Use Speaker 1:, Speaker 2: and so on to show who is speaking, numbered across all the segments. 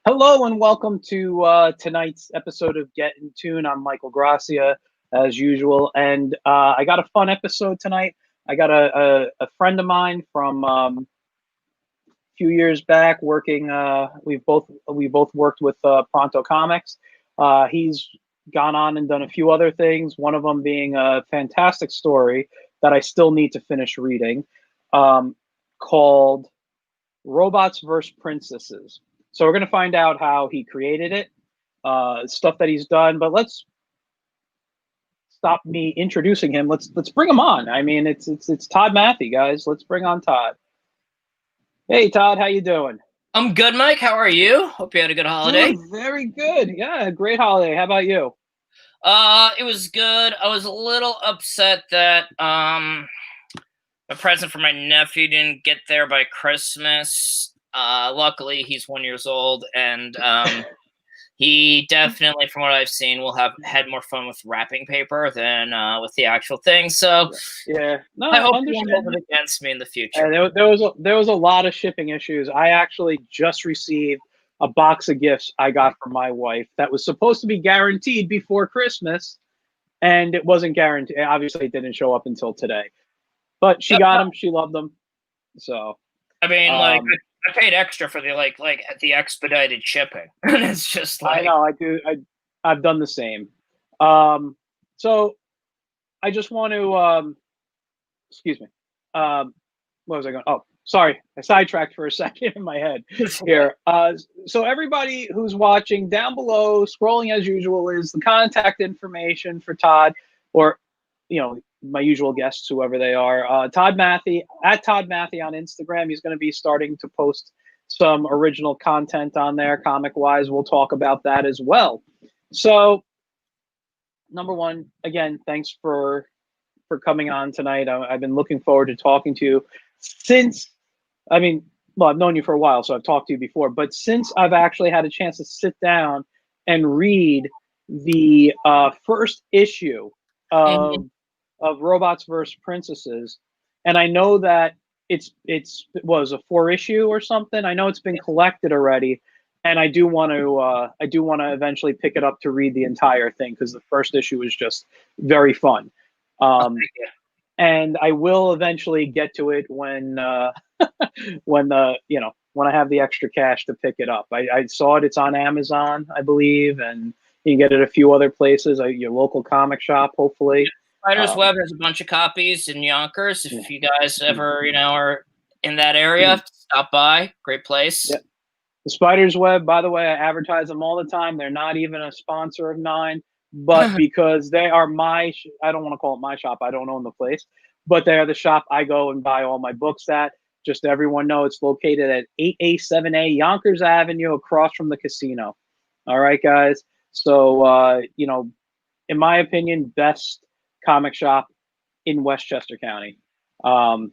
Speaker 1: Hello and welcome to tonight's episode of Get in Tune. I'm Michael Gracia, as usual, and I got a fun episode tonight. I got a friend of mine from a few years back working. We both worked with Pronto Comics. He's gone on and done a few other things. One of them being a fantastic story that I still need to finish reading, called Robots vs. Princesses. So we're going to find out how he created it, stuff that he's done. But let's stop me introducing him. Let's bring him on. I mean, it's Todd Matthy, guys. Let's bring on Todd. Hey, Todd, how you doing?
Speaker 2: I'm good, Mike. How are you? Hope you had a good holiday.
Speaker 1: Doing very good. Yeah, great holiday. How about you?
Speaker 2: It was good. I was a little upset that a present for my nephew didn't get there by Christmas. Luckily, he's 1 year old, and he definitely, from what I've seen, will have had more fun with wrapping paper than with the actual thing. So,
Speaker 1: Yeah, no,
Speaker 2: I hope
Speaker 1: I
Speaker 2: he won't
Speaker 1: understand.
Speaker 2: hold it against me in the future.
Speaker 1: There was a lot of shipping issues. I actually just received a box of gifts I got from my wife that was supposed to be guaranteed before Christmas, and it wasn't guaranteed. Obviously, it didn't show up until today. But she
Speaker 2: Yep.
Speaker 1: got them. She loved them. So
Speaker 2: I mean, like,
Speaker 1: um,
Speaker 2: I paid extra for the the expedited shipping, and it's just like
Speaker 1: I know I do. I've done the same. So I just want to excuse me. What was I going? Oh, sorry, I sidetracked for a second in my head here. So everybody who's watching, down below, scrolling as usual, is the contact information for Todd, or my usual guests, whoever they are. Todd Matthy, at Todd Matthy on Instagram. He's going to be starting to post some original content on there, comic wise. We'll talk about that as well. So, number one, again, thanks for coming on tonight. I've been looking forward to talking to you since, I mean, well, I've known you for a while, so I've talked to you before, but since I've actually had a chance to sit down and read the first issue of Robots vs. Princesses, and I know that it was a 4 issue or something. I know it's been collected already, and I do want to eventually pick it up to read the entire thing, because the first issue is just very fun. And I will eventually get to it when when I have the extra cash to pick it up. I saw it; it's on Amazon, I believe, and you can get it a few other places, your local comic shop, hopefully.
Speaker 2: Spider's Web has a bunch of copies in Yonkers. If you guys ever, are in that area, stop by. Great place.
Speaker 1: Yeah. The Spider's Web, by the way, I advertise them all the time. They're not even a sponsor of mine, but because they are I don't want to call it my shop. I don't own the place, but they are the shop I go and buy all my books at. Just so everyone know, it's located at 8A7A Yonkers Avenue, across from the casino. All right, guys. So, in my opinion, best comic shop in Westchester County. So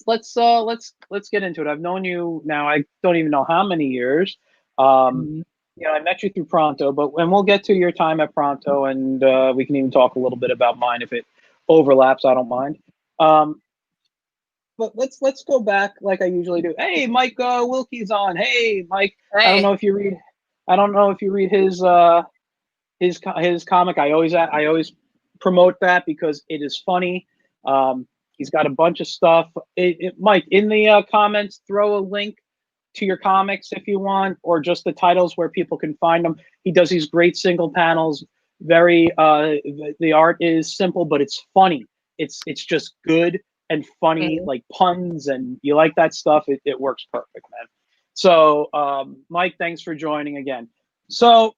Speaker 1: let's get into it. I've known you now, I don't even know how many years. I met you through Pronto, and we'll get to your time at Pronto, and we can even talk a little bit about mine if it overlaps. I don't mind. But let's go back like I usually do. Hey, Mike Wilkie's on. Hey, Mike.
Speaker 2: Hey.
Speaker 1: I don't know if you read his comic. I always promote that because it is funny. He's got a bunch of stuff. Mike, in the comments, throw a link to your comics if you want, or just the titles where people can find them. He does these great single panels. Very, the art is simple, but it's funny. It's just good and funny, like puns, and you like that stuff. It works perfect, man. So, Mike, thanks for joining again. So,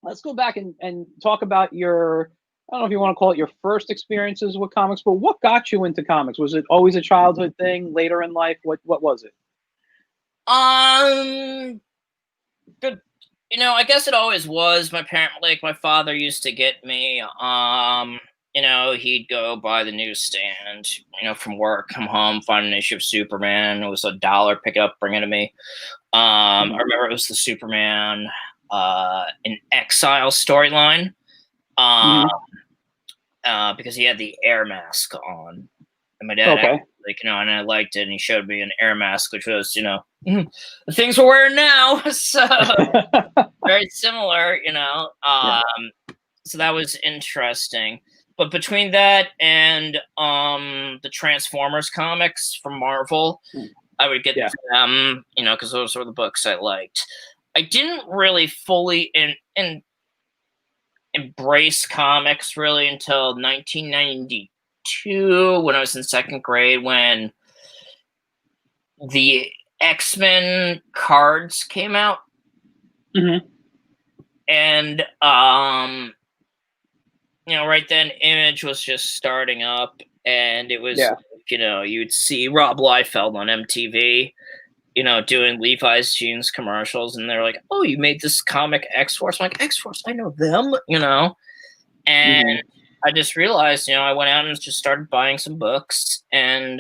Speaker 1: let's go back and talk about your, I don't know if you want to call it your first experiences with comics, but what got you into comics? Was it always a childhood thing, later in life? What was it?
Speaker 2: Good. I guess it always was. My father used to get me, he'd go by the newsstand, from work, come home, find an issue of Superman. It was $1, pick it up, bring it to me. I remember it was the Superman in Exile storyline. Because he had the air mask on, and my dad like, you know, and I liked it. And he showed me an air mask, which was, you know, the things we're wearing now. So very similar, you know. So that was interesting. But between that and the Transformers comics from Marvel, I would get them, you know, because those were the books I liked. I didn't really fully embrace comics really until 1992 when I was in second grade, when the X-Men cards came out. And you know, right then Image was just starting up, and it was you know, you'd see Rob Liefeld on MTV, you know, doing Levi's jeans commercials, and they're like, "Oh, you made this comic X-Force." I'm like, "X-Force, I know them," you know. And I just realized, you know, I went out and just started buying some books, and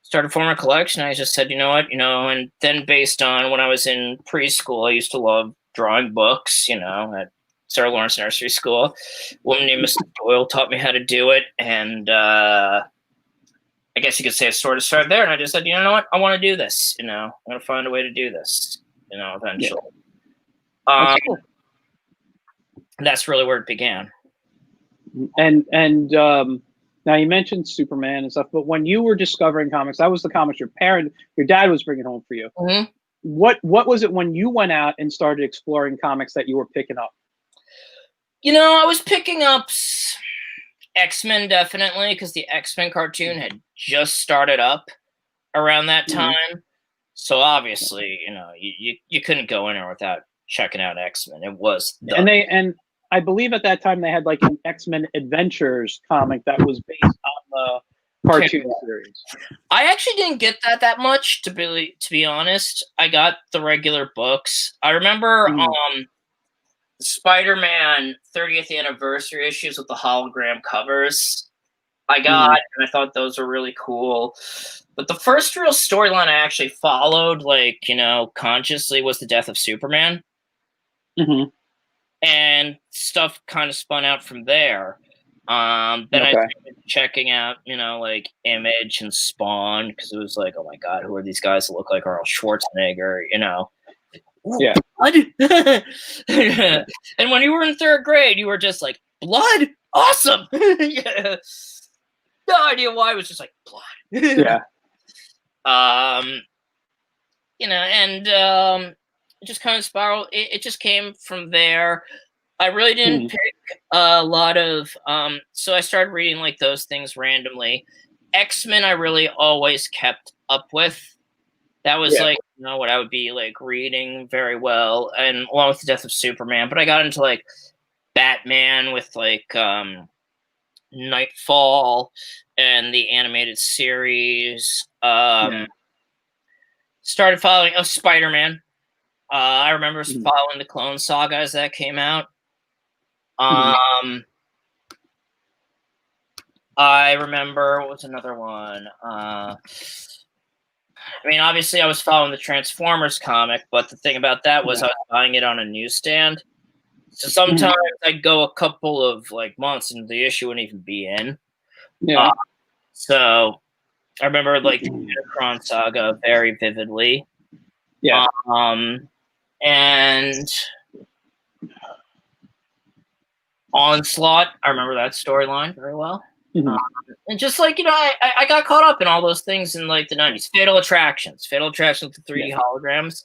Speaker 2: started forming a collection. I just said, you know what, you know, and then based on when I was in preschool, I used to love drawing books, you know, at Sarah Lawrence Nursery School. A woman named Mrs. Doyle taught me how to do it, and I guess you could say it sort of started there. And I just said, you know what, I want to do this. You know, I'm going to find a way to do this. You know, eventually. That's cool. That's really where it began.
Speaker 1: And now you mentioned Superman and stuff, but when you were discovering comics, that was the comics your dad was bringing home for you. What was it when you went out and started exploring comics that you were picking up?
Speaker 2: You know, I was picking up X-Men definitely, because the X-Men cartoon had just started up around that time. So obviously, you know, you couldn't go in there without checking out X-Men. It was
Speaker 1: and I believe at that time they had like an X-Men Adventures comic that was based on the cartoon series.
Speaker 2: I actually didn't get that much, to be honest. I got the regular books. I remember Spider-Man 30th anniversary issues with the hologram covers I got, and I thought those were really cool. But the first real storyline I actually followed, like, you know, consciously, was the death of Superman. And stuff kind of spun out from there. Then I started checking out, you know, like Image and Spawn, because it was like, oh my god, who are these guys that look like Arnold Schwarzenegger, you know? Blood. And when you were in third grade, you were just like, blood? Awesome. No idea why. It was just like, blood. You know, and it just kind of spiraled. It just came from there. I really didn't pick a lot of so I started reading like those things randomly. X-Men I really always kept up with. That was like, you know, what I would be like reading very well, and along with the death of Superman. But I got into like Batman with like Nightfall and the animated series. Started following Spider-Man. I remember following the Clone Saga as that came out. I remember, what was another one? I mean, obviously I was following the Transformers comic, but the thing about that was I was buying it on a newsstand. So sometimes I'd go a couple of like months and the issue wouldn't even be in. So I remember like the Megatron saga very vividly. And Onslaught, I remember that storyline very well. And just like, you know, I got caught up in all those things in like the 90s. Fatal Attractions with the 3D holograms.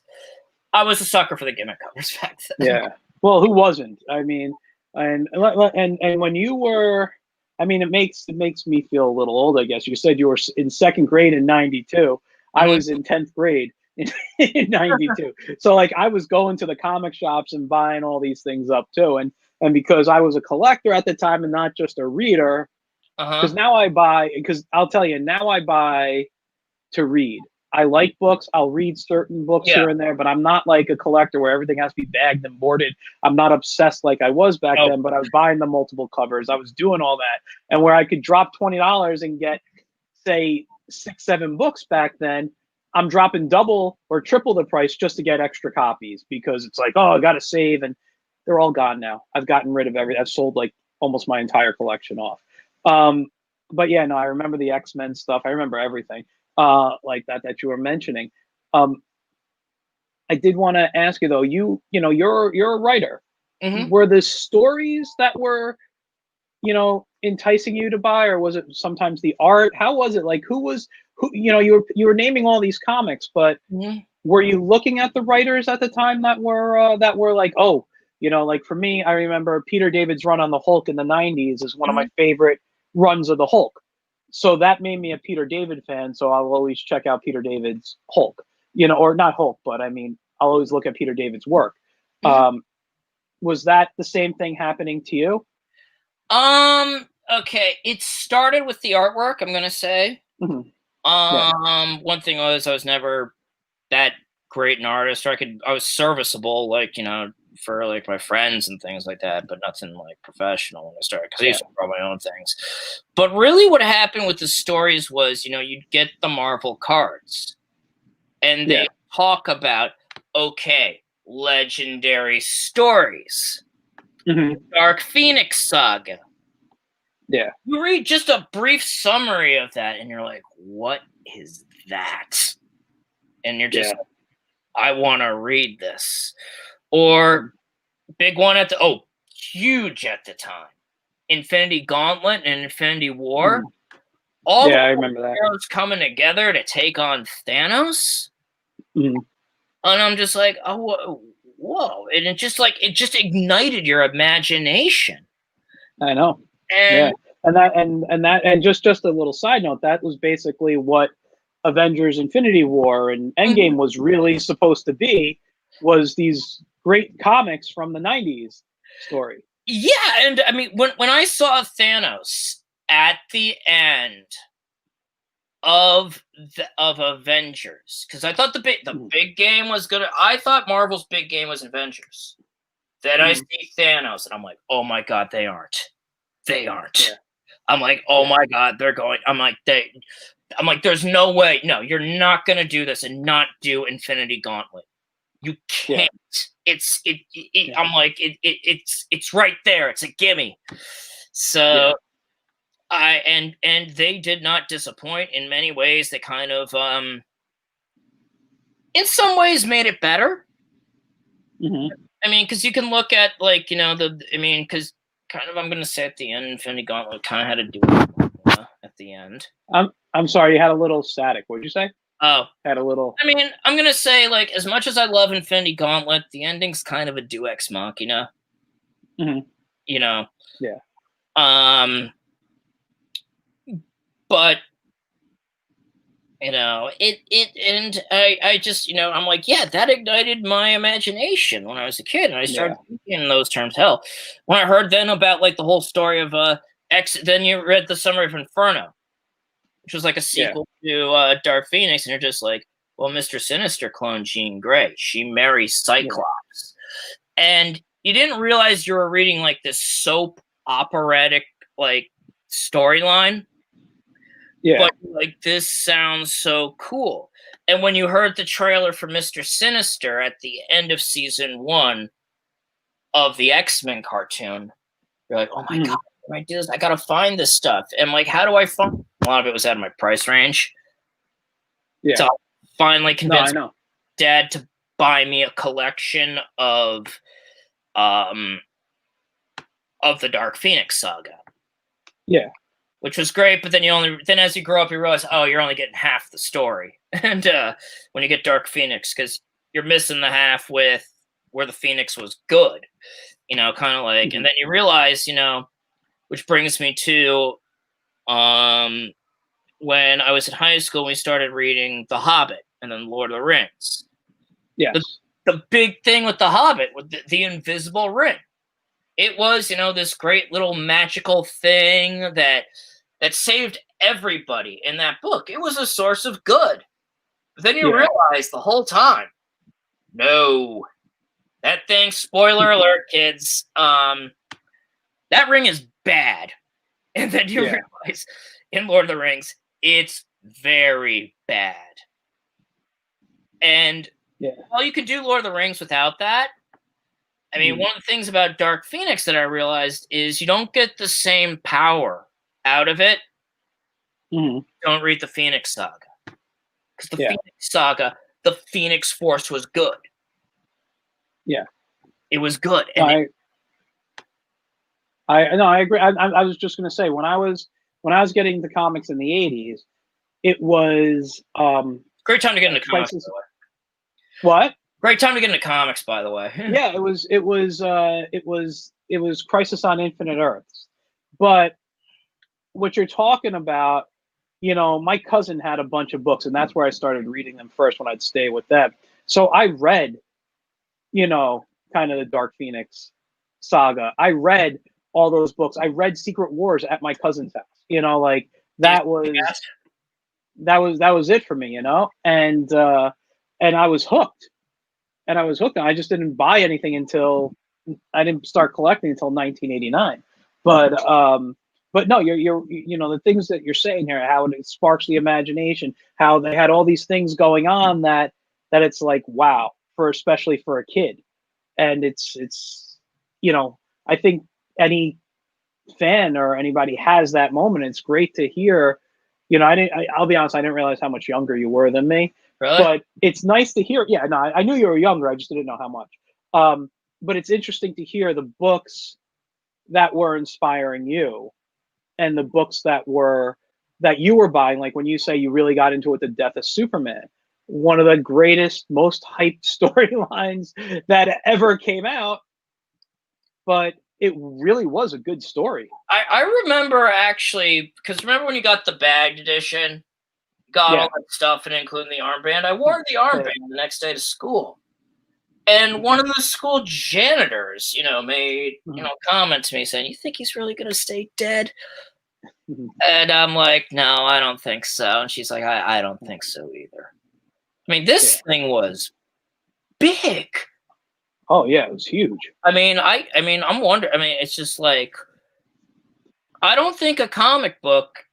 Speaker 2: I was a sucker for the gimmick covers back then.
Speaker 1: Well, who wasn't? I mean, and when you were, I mean, it makes me feel a little old, I guess. You said you were in second grade in '92. I was in 10th grade in '92. So like I was going to the comic shops and buying all these things up too. And because I was a collector at the time and not just a reader, because now I buy, because I'll tell you, now I buy to read. I like books. I'll read certain books here and there, but I'm not like a collector where everything has to be bagged and boarded. I'm not obsessed like I was back then, but I was buying the multiple covers. I was doing all that. And where I could drop $20 and get, say, 6-7 books back then, I'm dropping double or triple the price just to get extra copies, because it's like, oh, I got to save. And they're all gone now. I've gotten rid of everything. I've sold like almost my entire collection off. but yeah, no, I remember the X-Men stuff. I remember everything like that you were mentioning. I did want to ask you though. You're a writer.
Speaker 2: Mm-hmm.
Speaker 1: Were the stories that were enticing you to buy, or was it sometimes the art? How was it? Like, who? You were naming all these comics, but
Speaker 2: Mm-hmm.
Speaker 1: were you looking at the writers at the time that were like, oh, like for me, I remember Peter David's run on the Hulk in the '90s is one of
Speaker 2: Mm-hmm.
Speaker 1: my favorite runs of the Hulk. So that made me a Peter David fan. So I'll always check out Peter David's Hulk, or not Hulk, but I mean, I'll always look at Peter David's work.
Speaker 2: Mm-hmm.
Speaker 1: Was that the same thing happening to you?
Speaker 2: Okay. It started with the artwork, I'm gonna say.
Speaker 1: Mm-hmm. Yeah.
Speaker 2: One thing was I was never that great an artist, or I was serviceable, like, for like my friends and things like that, but nothing like professional when I started, because I used to draw my own things. But really what happened with the stories was, you'd get the Marvel cards and they talk about, okay, legendary stories,
Speaker 1: Mm-hmm.
Speaker 2: Dark Phoenix saga.
Speaker 1: Yeah.
Speaker 2: You read just a brief summary of that and you're like, what is that? And you're just, I want to read this. Or big one huge at the time, Infinity Gauntlet and Infinity War. All the
Speaker 1: I remember that.
Speaker 2: heroes coming together to take on Thanos.
Speaker 1: Mm-hmm.
Speaker 2: And I'm just like, oh, whoa. And it just ignited your imagination.
Speaker 1: I know.
Speaker 2: And
Speaker 1: And just a little side note, that was basically what Avengers Infinity War and Endgame was really supposed to be, was these great comics from the 90s story.
Speaker 2: Yeah, and I mean, when I saw Thanos at the end of Avengers, because I thought the big game was gonna, I thought Marvel's big game was Avengers. Then I see Thanos, and I'm like, oh my god, they aren't. Yeah. I'm like, oh my god, they're going. I'm like, there's no way. No, you're not gonna do this and not do Infinity Gauntlet. You can't. I'm like, it's right there. It's a gimme. So and they did not disappoint in many ways. They kind of in some ways made it better. I mean, because you can look at because kind of, I'm gonna say at the end, Infinity Gauntlet kind of had to do it at the end.
Speaker 1: I'm sorry, you had a little static. What did you say?
Speaker 2: Oh,
Speaker 1: had a little.
Speaker 2: I mean, I'm gonna say, like, as much as I love Infinity Gauntlet, the ending's kind of a Deus Ex Machina.
Speaker 1: Yeah.
Speaker 2: But and I just, I'm like, yeah, that ignited my imagination when I was a kid, and I started thinking in those terms. Hell, when I heard then about like the whole story of then you read the Summary of Inferno, which was like a sequel to Dark Phoenix, and you're just like, well, Mr. Sinister cloned Jean Grey. She marries Cyclops. And you didn't realize you were reading like this soap operatic like storyline. But like, this sounds so cool. And when you heard the trailer for Mr. Sinister at the end of season 1 of the X-Men cartoon, you're like, oh my god, what do I do this? I gotta find this stuff. And like, how do I find? A lot of it was out of my price range. So I finally convinced Dad to buy me a collection of the Dark Phoenix saga. Which was great, but then as you grow up, you realize, oh, you're only getting half the story. And when you get Dark Phoenix, because you're missing the half with where the Phoenix was good, kind of like, and then you realize, which brings me to when I was in high school, we started reading The Hobbit and then Lord of the Rings. The big thing with The Hobbit, with the invisible ring. It was, this great little magical thing that saved everybody in that book. It was a source of good. But then you realize the whole time, no, that thing, spoiler alert, kids, that ring is bad. And then you realize in Lord of the Rings, it's very bad. And while you could do Lord of the Rings without that, I mean, one of the things about Dark Phoenix that I realized is you don't get the same power out of it
Speaker 1: Mhm.
Speaker 2: don't read the Phoenix Saga. Because the
Speaker 1: Yeah.
Speaker 2: Phoenix Saga, the Phoenix Force was good.
Speaker 1: Yeah.
Speaker 2: It was good.
Speaker 1: No,
Speaker 2: And
Speaker 1: I agree. I was just gonna say when I was getting the comics in the '80s, it was
Speaker 2: great time to get into comics,
Speaker 1: Crisis.
Speaker 2: by the way.
Speaker 1: What?
Speaker 2: Great time to get into comics, by the way.
Speaker 1: Yeah, it was Crisis on Infinite Earths. But what you're talking about, my cousin had a bunch of books, and that's where I started reading them first when I'd stay with them. So I read, kind of the Dark Phoenix saga. I read all those books. I read Secret Wars at my cousin's house. Like that was that was it for me. And I was hooked. And I was hooked. And I just didn't buy anything until I didn't start collecting until 1989. But no, you're the things that you're saying here, how it sparks the imagination, how they had all these things going on that it's like wow, especially for a kid. And I think any fan or anybody has that moment. It's great to hear. I'll be honest, I didn't realize how much younger you were than me.
Speaker 2: Really?
Speaker 1: But it's nice to hear. Yeah, no, I knew you were younger. I just didn't know how much. But it's interesting to hear the books that were inspiring you, and the books that you were buying. Like when you say you really got into it, the Death of Superman, one of the greatest, most hyped storylines that ever came out. But it really was a good story.
Speaker 2: I remember actually, because remember when you got the bagged edition, got all that stuff and including the armband. I wore the armband the next day to school. And one of the school janitors, made, comment to me saying, "You think he's really going to stay dead?" And I'm like, "No, I don't think so." And she's like, I don't think so either. I mean, this thing was big.
Speaker 1: Oh yeah, it was huge.
Speaker 2: I mean, I'm wondering. I mean, it's just like, I don't think a comic book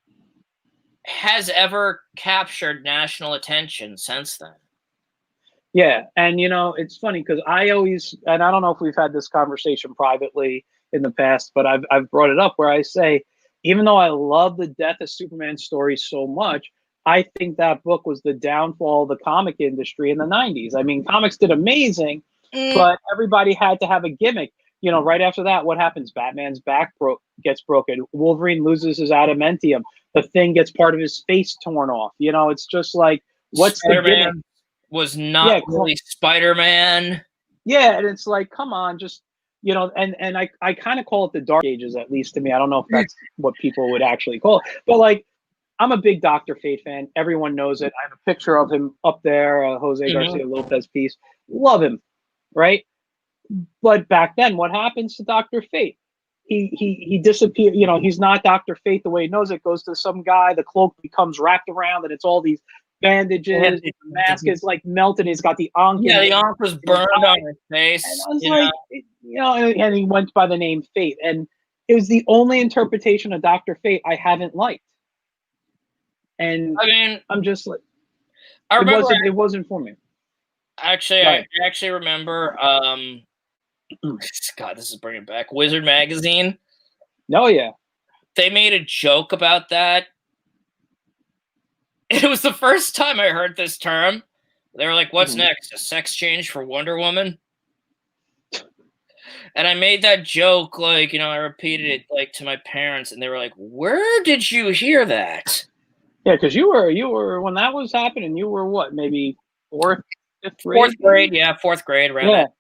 Speaker 2: has ever captured national attention since then.
Speaker 1: Yeah, and it's funny because I always, and I don't know if we've had this conversation privately in the past, but I've brought it up where I say, even though I love the Death of Superman story so much, I think that book was the downfall of the comic industry in the '90s. I mean, comics did amazing, but everybody had to have a gimmick. Right after that, what happens? Batman's back gets broken. Wolverine loses his adamantium. The Thing gets part of his face torn off. It's just like, what's the gimmick?
Speaker 2: Was not really Spider-Man.
Speaker 1: Yeah, and it's like, come on, just and I kind of call it the Dark Ages, at least to me. I don't know if that's what people would actually call it, but like, I'm a big Dr. Fate fan. Everyone knows it. I have a picture of him up there, Jose Garcia Lopez piece. Love him, right? But back then, what happens to Dr. Fate? He disappeared. He's not Dr. Fate the way he knows it. Goes to some guy. The cloak becomes wrapped around, and it's all these bandages. The mask is like melted. He's got the ankh.
Speaker 2: Yeah, the ankh was burned on his face.
Speaker 1: And I was like, and he went by the name Fate, and it was the only interpretation of Dr. Fate I haven't liked. And
Speaker 2: I mean,
Speaker 1: I'm just like,
Speaker 2: it
Speaker 1: wasn't for me.
Speaker 2: Actually, I actually remember. God, this is bringing back Wizard magazine.
Speaker 1: Oh yeah,
Speaker 2: they made a joke about that. It was the first time I heard this term. They were like, "What's next? A sex change for Wonder Woman?" And I made that joke, like, I repeated it like to my parents, and they were like, "Where did you hear that?"
Speaker 1: Yeah, because you were when that was happening. You were what, maybe fourth grade?
Speaker 2: Fourth grade, yeah, fourth grade, around that,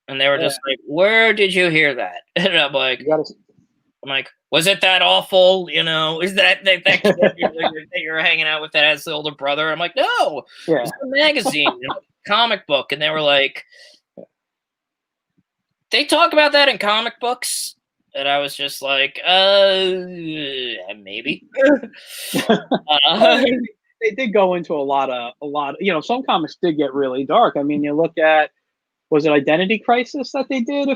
Speaker 2: And they were just like, "Where did you hear that?" And I'm like, "Was it that awful? Is that kid that you're hanging out with that has the older brother?" I'm like, "No, it's a magazine, comic book." And they were like, "They talk about that in comic books?" And I was just like, maybe.
Speaker 1: They did go into a lot of, some comics did get really dark. I mean, you look at, was it Identity Crisis that they did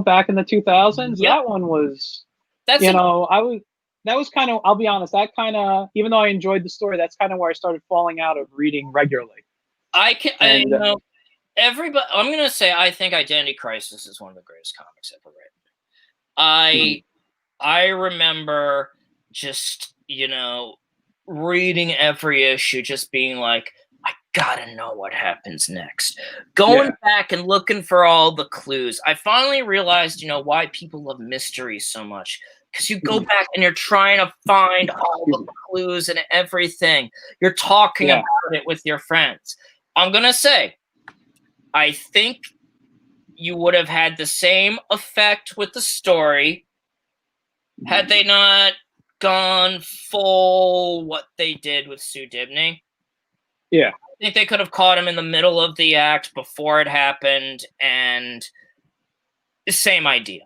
Speaker 1: back in the 2000s? Yep. That one was, that was kind of, I'll be honest, that kind of, even though I enjoyed the story, that's kind of where I started falling out of reading regularly.
Speaker 2: Everybody, I'm going to say, I think Identity Crisis is one of the greatest comics ever written. I remember just reading every issue, just being like, I gotta know what happens next. Going back and looking for all the clues. I finally realized, why people love mysteries so much. Because you go back and you're trying to find all the clues and everything. You're talking about it with your friends. I'm going to say, I think you would have had the same effect with the story had they not gone full what they did with Sue Dibney.
Speaker 1: Yeah.
Speaker 2: I think they could have caught him in the middle of the act before it happened, and the same idea.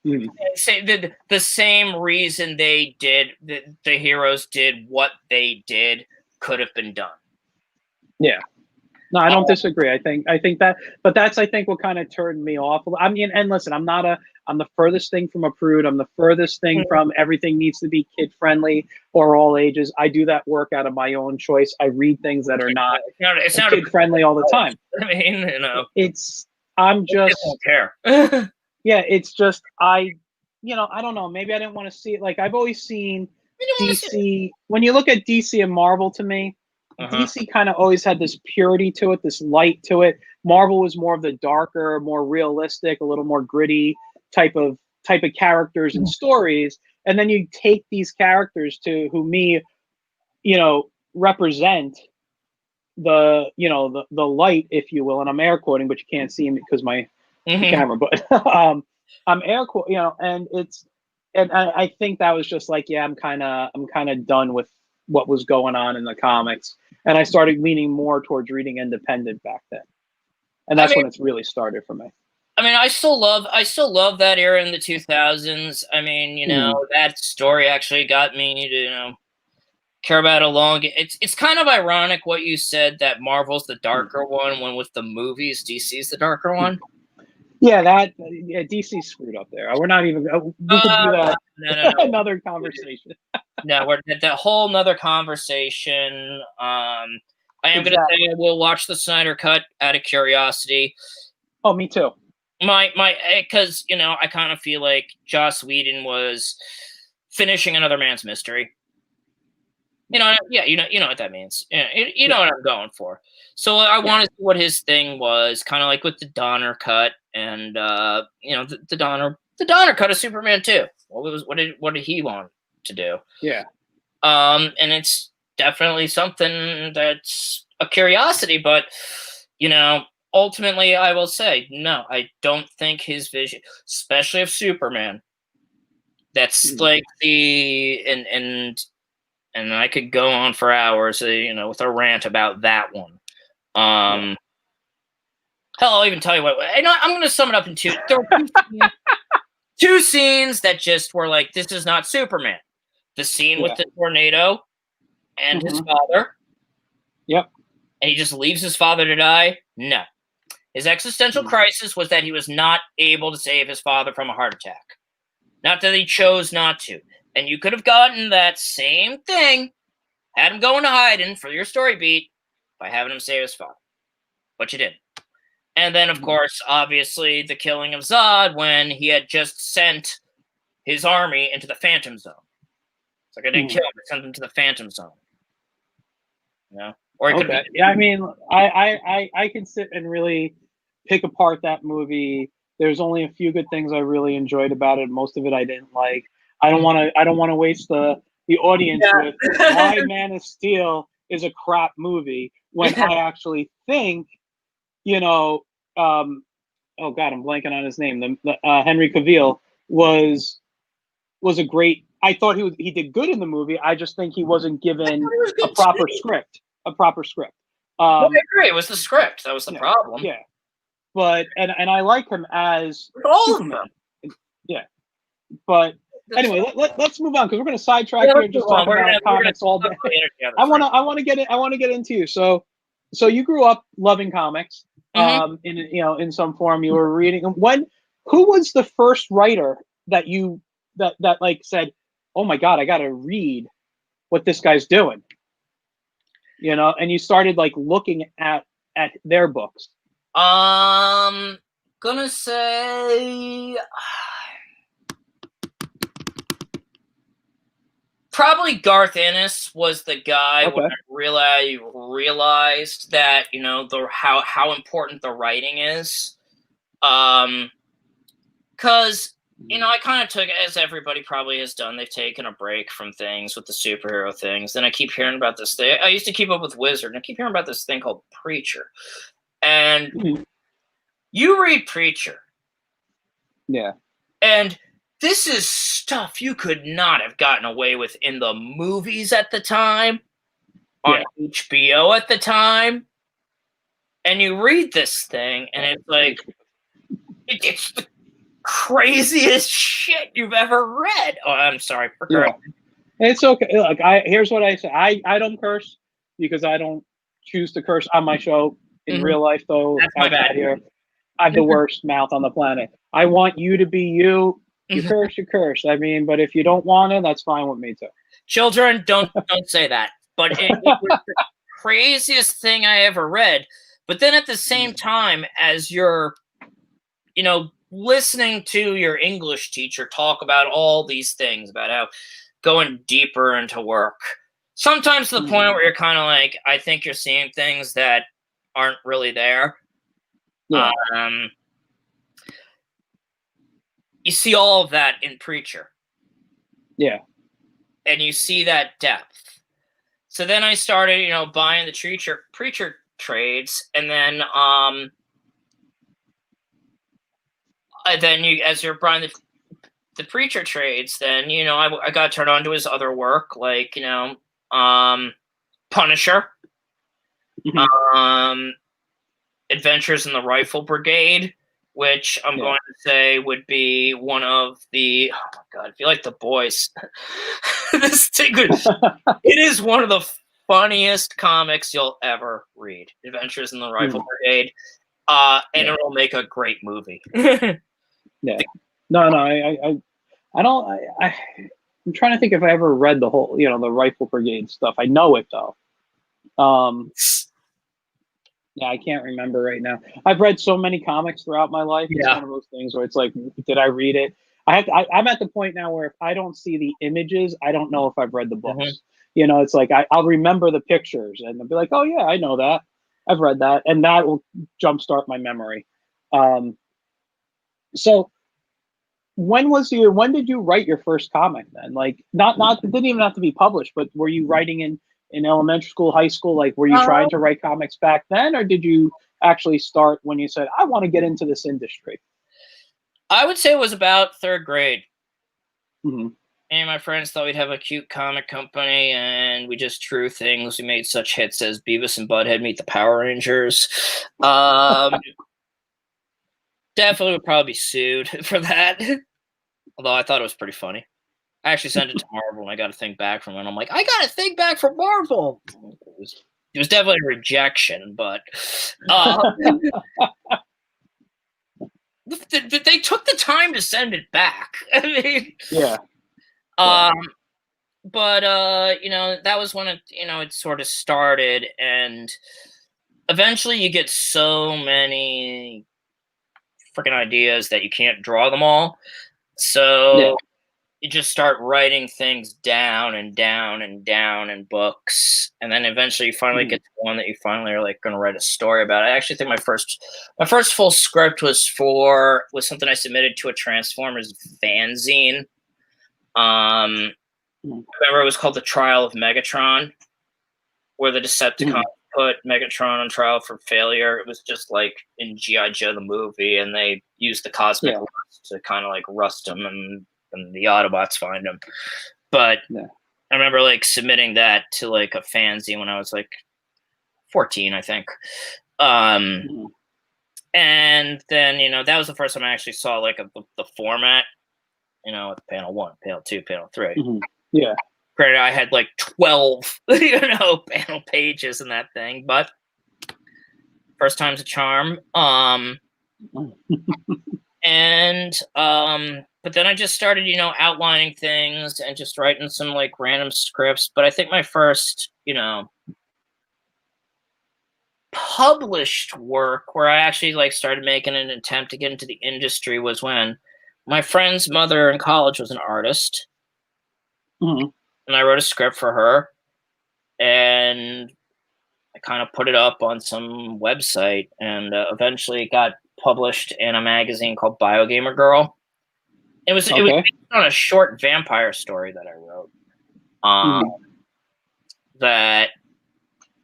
Speaker 2: The same reason they did, the heroes did what they did, could have been done.
Speaker 1: Yeah. No, I don't disagree. I think that, but that's, I think, what kind of turned me off. I mean, and listen, I'm the furthest thing from a prude. I'm the furthest thing from everything needs to be kid friendly or all ages. I do that work out of my own choice. I read things that are not kid friendly all the time.
Speaker 2: I mean,
Speaker 1: I'm just
Speaker 2: don't care.
Speaker 1: Yeah, it's just I don't know. Maybe I didn't want to see it. Like, I've always seen DC. When you look at DC and Marvel, to me, DC kind of always had this purity to it, this light to it. Marvel was more of the darker, more realistic, a little more gritty type of characters and stories. And then you take these characters to who represent the light, if you will. And I'm air quoting, but you can't see me because my camera. But I'm air quoting, and I think that was just like, I'm kind of done with what was going on in the comics, and I started leaning more towards reading independent back then, and that's when it's really started for me.
Speaker 2: I mean, I still love that era in the 2000s. I mean, that story actually got me to care about it long. It's kind of ironic what you said, that Marvel's the darker one, when with the movies DC's the darker one.
Speaker 1: Yeah, DC screwed up there. We're not even. We could do that. No. Another conversation.
Speaker 2: No, we're that whole nother conversation. I am going to say I will watch the Snyder Cut out of curiosity.
Speaker 1: Oh, me too.
Speaker 2: Because I kind of feel like Joss Whedon was finishing another man's mystery. You know what that means. You know what I'm going for. So I wanted to see what his thing was, kind of like with the Donner cut, and the Donner cut of Superman 2. What did he want to do?
Speaker 1: Yeah.
Speaker 2: And it's definitely something that's a curiosity, but ultimately I will say no. I don't think his vision, especially of Superman, that's like and I could go on for hours, with a rant about that one. Hell, I'll even tell you what. I'm going to sum it up in two. There were two scenes that just were like, this is not Superman. The scene with the tornado and his father.
Speaker 1: Yep.
Speaker 2: And he just leaves his father to die. No. His existential crisis was that he was not able to save his father from a heart attack. Not that he chose not to. And you could have gotten that same thing, had him going to hiding for your story beat, by having him save his father. But you didn't. And then, of course, obviously, the killing of Zod when he had just sent his army into the Phantom Zone. It's like, I didn't kill him, I sent him to the Phantom Zone. Or it could be.
Speaker 1: Yeah, I mean, I can sit and really pick apart that movie. There's only a few good things I really enjoyed about it. Most of it I didn't like. I don't want to waste the audience with why Man of Steel is a crap movie when I actually think, oh God, I'm blanking on his name. Henry Cavill was a great. I thought he did good in the movie. I just think he wasn't given a proper script. I
Speaker 2: agree. It was the script that was the problem.
Speaker 1: Yeah, but and I like him as
Speaker 2: all of them.
Speaker 1: Yeah, but. Anyway, let's move on because we're going to sidetrack here and just talk about comics all day. I want to get into you. So you grew up loving comics, in some form. You were reading. Who was the first writer that that like said, "Oh my God, I got to read what this guy's doing," and you started like looking at their books?
Speaker 2: Gonna say. Probably Garth Ennis was the guy when
Speaker 1: Okay.
Speaker 2: I realized that, you know, how important the writing is. Because, you know, I kind of took, as everybody probably has done, they've taken a break from things with the superhero things. Then I keep hearing about this thing. I used to keep up with Wizard, and I keep hearing about this thing called Preacher. And
Speaker 1: Mhm.
Speaker 2: you read Preacher,
Speaker 1: Yeah.
Speaker 2: and this is stuff you could not have gotten away with in the movies at the time, on
Speaker 1: Yeah.
Speaker 2: HBO at the time. And you read this thing, and it's like, it's the craziest shit you've ever read. Oh, I'm sorry for
Speaker 1: Yeah.
Speaker 2: cursing.
Speaker 1: It's okay. Like here's what I say. I don't curse because I don't choose to curse on my show. In
Speaker 2: Mhm.
Speaker 1: real life, though,
Speaker 2: That's my bad.
Speaker 1: outside here, I have the worst mouth on the planet. I want you to be you. You curse, you curse. I mean, but if you don't want it, that's fine with me too.
Speaker 2: Children, don't say that. But it was the craziest thing I ever read. But then at the same time, as you're, you know, listening to your English teacher talk about all these things, about how going deeper into work, sometimes to the point where you're kind of like, I think you're seeing things that aren't really there.
Speaker 1: Yeah.
Speaker 2: You see all of that in Preacher.
Speaker 1: Yeah.
Speaker 2: And you see that depth. So then I started, you know, buying the Preacher trades, and then you, as you're buying the Preacher trades, then, you know, I got turned on to his other work, like, you know, Punisher,
Speaker 1: Mhm.
Speaker 2: Adventures in the Rifle Brigade, which I'm going to say would be one of the, oh my god, if you like The Boys, this thing it is one of the funniest comics you'll ever read. Adventures in the Rifle Brigade, and it'll make a great movie.
Speaker 1: Yeah. No, I don't. I'm trying to think if I ever read the whole, you know, the Rifle Brigade stuff. I know it though. Yeah, I can't remember right now. I've read so many comics throughout my life. It's
Speaker 2: Yeah.
Speaker 1: one of those things where it's like, did I read it? I'm at the point now where if I don't see the images, I don't know if I've read the books. You know, it's like I'll remember the pictures and I'll be like, oh yeah, I know that. I've read that, and that will jumpstart my memory. So when did you write your first comic then? Like not it didn't even have to be published, but were you writing in elementary school, high school? Like were you trying to write comics back then, or did you actually start when you said I want to get into this industry?
Speaker 2: I would say it was about third grade.
Speaker 1: Mm-hmm.
Speaker 2: Me and my friends thought we'd have a cute comic company, and we just drew things. We made such hits as Beavis and Butthead Meet the Power Rangers. Definitely would probably be sued for that. Although I thought it was pretty funny. I actually sent it to Marvel, and I got a thing back from it. I'm like, I got a thing back from Marvel. It was definitely a rejection, but they took the time to send it back. I mean,
Speaker 1: Yeah.
Speaker 2: But you know, that was when it sort of started, and eventually you get so many freaking ideas that you can't draw them all. So you just start writing things down and down and down in books, and then eventually you finally get to one that you finally are like going to write a story about. I actually think my first full script was something I submitted to a Transformers fanzine. I remember it was called The Trial of Megatron, where the Decepticons put Megatron on trial for failure. It was just like in G.I. Joe the movie, and they used the cosmic rust to kind of like rust him, and the Autobots find him. But I remember like submitting that to like a fanzine when I was like 14, I think. And then, you know, that was the first time I actually saw like the format, you know, panel 1, panel 2, panel 3.
Speaker 1: Yeah.
Speaker 2: Granted, I had like 12, you know, panel pages in that thing, but first time's a charm. But then I just started, you know, outlining things and just writing some like random scripts. But I think my first, you know, published work where I actually like started making an attempt to get into the industry was when my friend's mother in college was an artist. and I wrote a script for her, and I kind of put it up on some website, and eventually it got published in a magazine called BioGamer Girl. It was
Speaker 1: Okay.
Speaker 2: based on a short vampire story that I wrote. That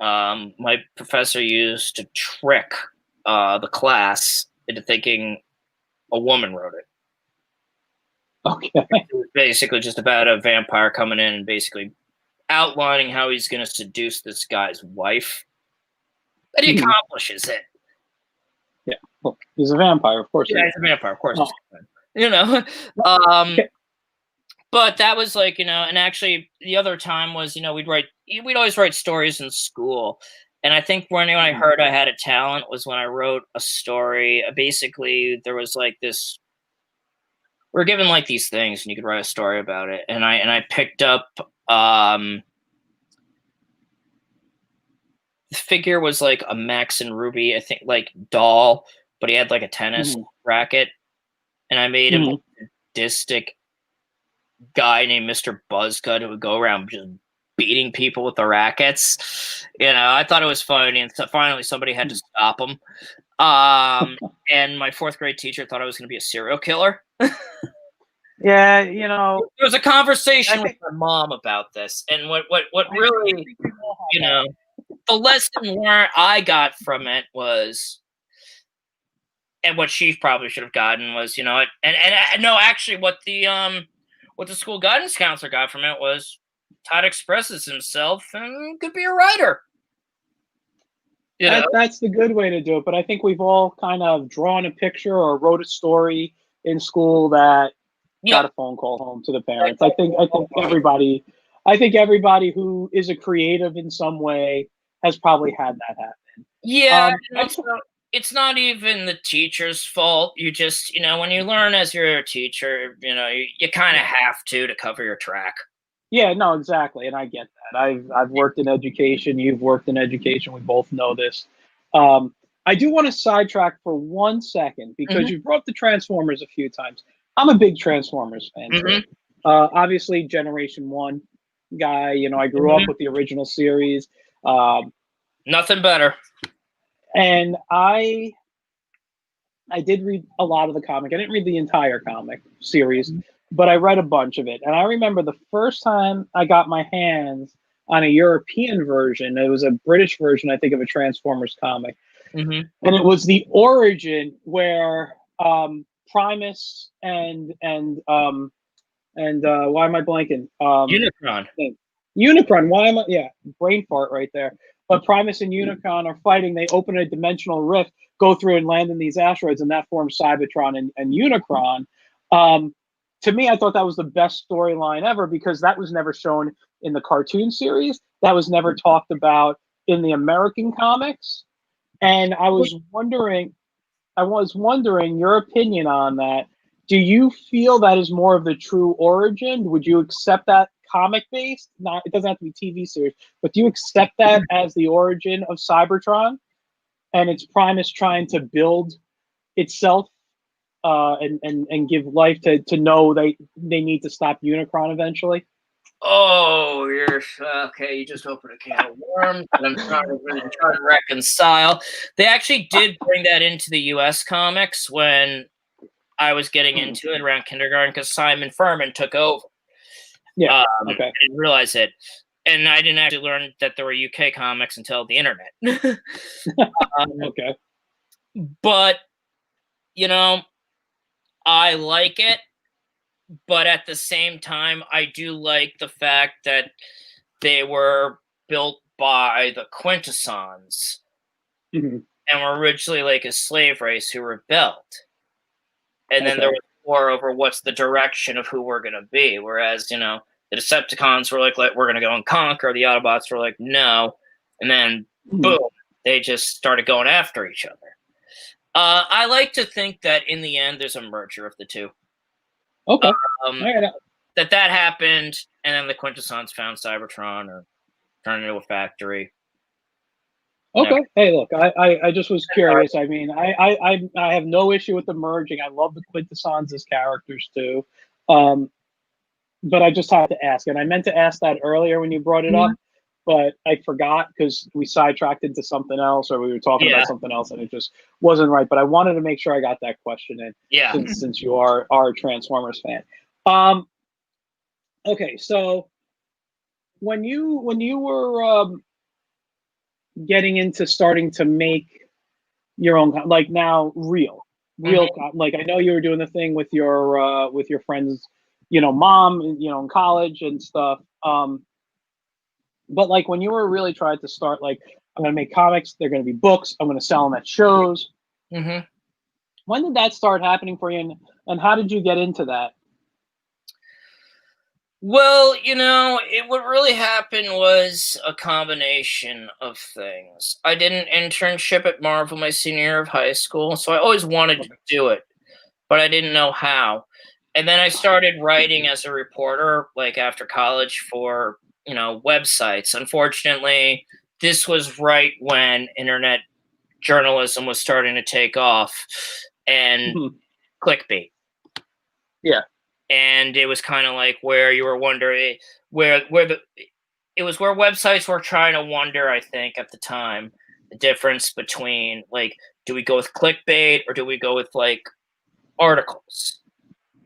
Speaker 2: my professor used to trick the class into thinking a woman wrote it.
Speaker 1: Okay.
Speaker 2: It was basically just about a vampire coming in and basically outlining how he's going to seduce this guy's wife. And he accomplishes it.
Speaker 1: Yeah. Well, he's a vampire, of course.
Speaker 2: Yeah, he's a vampire, of course.
Speaker 1: Oh.
Speaker 2: You know, but that was like, you know, and actually the other time was, you know, we'd always write stories in school. And I think when I heard I had a talent was when I wrote a story. Basically, there was like this, we're given like these things and you could write a story about it. And I picked up, the figure was like a Max and Ruby, I think, like doll, but he had like a tennis racket. And I made him a sadistic guy named Mr. Buzzcut who would go around just beating people with the rackets. You know, I thought it was funny, and so finally somebody had to stop him. And my fourth grade teacher thought I was going to be a serial killer.
Speaker 1: Yeah, you know,
Speaker 2: There was a conversation with my mom about this, and what really, you know, the lesson learned I got from it was, and what she probably should have gotten was, you know, and no, actually, what the school guidance counselor got from it was Todd expresses himself and could be a writer. You know?
Speaker 1: that's the good way to do it. But I think we've all kind of drawn a picture or wrote a story in school that got a phone call home to the parents. I think everybody who is a creative in some way has probably had that happen.
Speaker 2: Yeah, it's not even the teacher's fault. You just, you know, when you learn as you're a teacher, you know, you kind of have to cover your track.
Speaker 1: Yeah, no, exactly, and I get that. I've worked in education. You've worked in education. We both know this. I do want to sidetrack for 1 second because you brought up the Transformers a few times. I'm a big Transformers fan. Too. Obviously, Generation 1 guy. You know, I grew up with the original series.
Speaker 2: Nothing better.
Speaker 1: And I did read a lot of the comic. I didn't read the entire comic series, but I read a bunch of it. And I remember the first time I got my hands on a European version, it was a British version, I think, of a Transformers comic. And it was the origin where Primus and why am I blanking?
Speaker 2: Unicron.
Speaker 1: Unicron. Why am I? Yeah, brain fart right there. But Primus and Unicron are fighting. They open a dimensional rift, go through and land in these asteroids, and that forms Cybertron and Unicron. To me, I thought that was the best storyline ever because that was never shown in the cartoon series. That was never talked about in the American comics. And I was wondering your opinion on that. Do you feel that is more of the true origin? Would you accept that comic based? Not, it doesn't have to be TV series, but do you accept that as the origin of Cybertron? And it's Primus trying to build itself and give life to know they need to stop Unicron eventually?
Speaker 2: Oh, you're okay. You just opened a can of worms that I'm trying to reconcile. They actually did bring that into the U.S. comics when I was getting into it around kindergarten because Simon Furman took over.
Speaker 1: Yeah,
Speaker 2: I didn't realize it, and I didn't actually learn that there were UK comics until the internet.
Speaker 1: Okay,
Speaker 2: but you know, I like it. But at the same time, I do like the fact that they were built by the Quintessons and were originally like a slave race who rebelled. And then there was war over what's the direction of who we're going to be. Whereas, you know, the Decepticons were like we're going to go and conquer. The Autobots were like, no. And then, boom, they just started going after each other. I like to think that in the end, there's a merger of the two.
Speaker 1: Okay.
Speaker 2: That happened, and then the Quintessons found Cybertron or turned into a factory.
Speaker 1: Okay. No. Hey, look, I just was curious. I mean, I have no issue with the merging. I love the Quintessons as characters too. but I just had to ask, and I meant to ask that earlier when you brought it up, but I forgot because we sidetracked into something else, or we were talking about something else, and it just wasn't right. But I wanted to make sure I got that question in, since you are a Transformers fan. Okay, so when you were getting into starting to make your own, like now real, like I know you were doing the thing with your friends, mom, in college and stuff. But like when you were really trying to start, like, I'm gonna make comics, they're gonna be books, I'm gonna sell them at shows. When did that start happening for you, and how did you get into that?
Speaker 2: Well, what really happened was a combination of things. I did an internship at Marvel my senior year of high school, so I always wanted to do it, but I didn't know how. And then I started writing as a reporter, like after college, for websites. Unfortunately, this was right when internet journalism was starting to take off, and clickbait.
Speaker 1: Yeah.
Speaker 2: And it was kind of like where you were wondering it was where websites were trying to wonder, I think, at the time, the difference between, like, do we go with clickbait or do we go with like articles?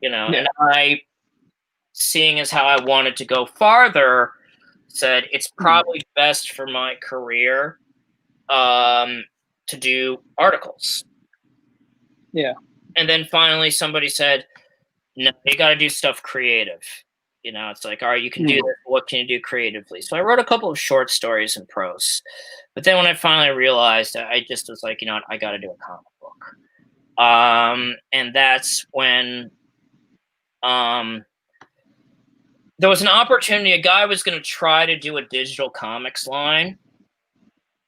Speaker 2: And I, seeing as how I wanted to go farther, said it's probably best for my career to do articles.
Speaker 1: Yeah.
Speaker 2: And then finally somebody said, no, you got to do stuff creative. It's like, all right, you can do this. What can you do creatively? So I wrote a couple of short stories in prose. But then when I finally realized, I just was like, I got to do a comic book. And that's when there was an opportunity. A guy was going to try to do a digital comics line.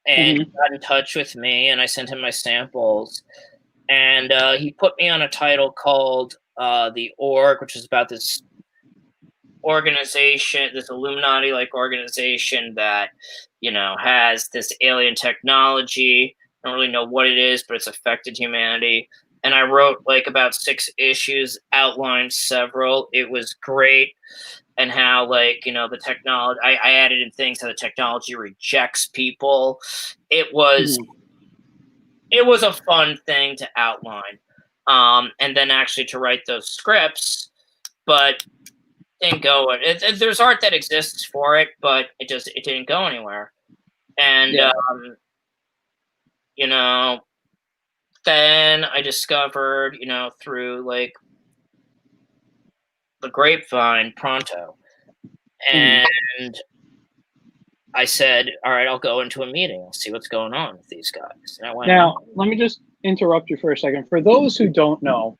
Speaker 2: And he got in touch with me, and I sent him my samples. And he put me on a title called The Org, which is about this organization, this Illuminati-like organization that, has this alien technology. I don't really know what it is, but it's affected humanity. And I wrote like about 6 issues, outlined several. It was great. And how, like, the technology, I added in things how the technology rejects people. It was a fun thing to outline. And then actually to write those scripts, but didn't go. There's art that exists for it, but it didn't go anywhere. And then I discovered, through like the grapevine, Pronto, and I said, all right, I'll go into a meeting. I'll see what's going on with these guys. And I went.
Speaker 1: Now, let me just interrupt you for a second. For those who don't know,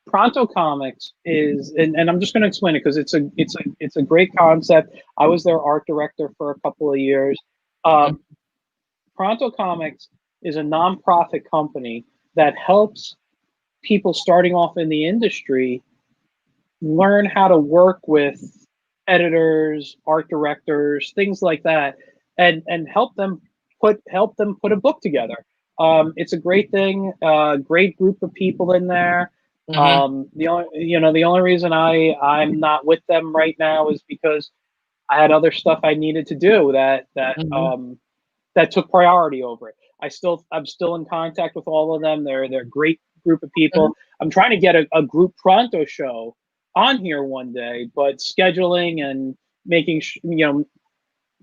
Speaker 1: Pronto Comics is, and I'm just going to explain it because it's a great concept. I was their art director for a couple of years. Pronto Comics is a nonprofit company that helps people starting off in the industry learn how to work with editors, art directors, things like that, and help them put a book together. It's a great thing. Great group of people in there. The only reason I'm not with them right now is because I had other stuff I needed to do that took priority over it. I'm still in contact with all of them. They're a great group of people. I'm trying to get a group Pronto show on here one day, but scheduling and making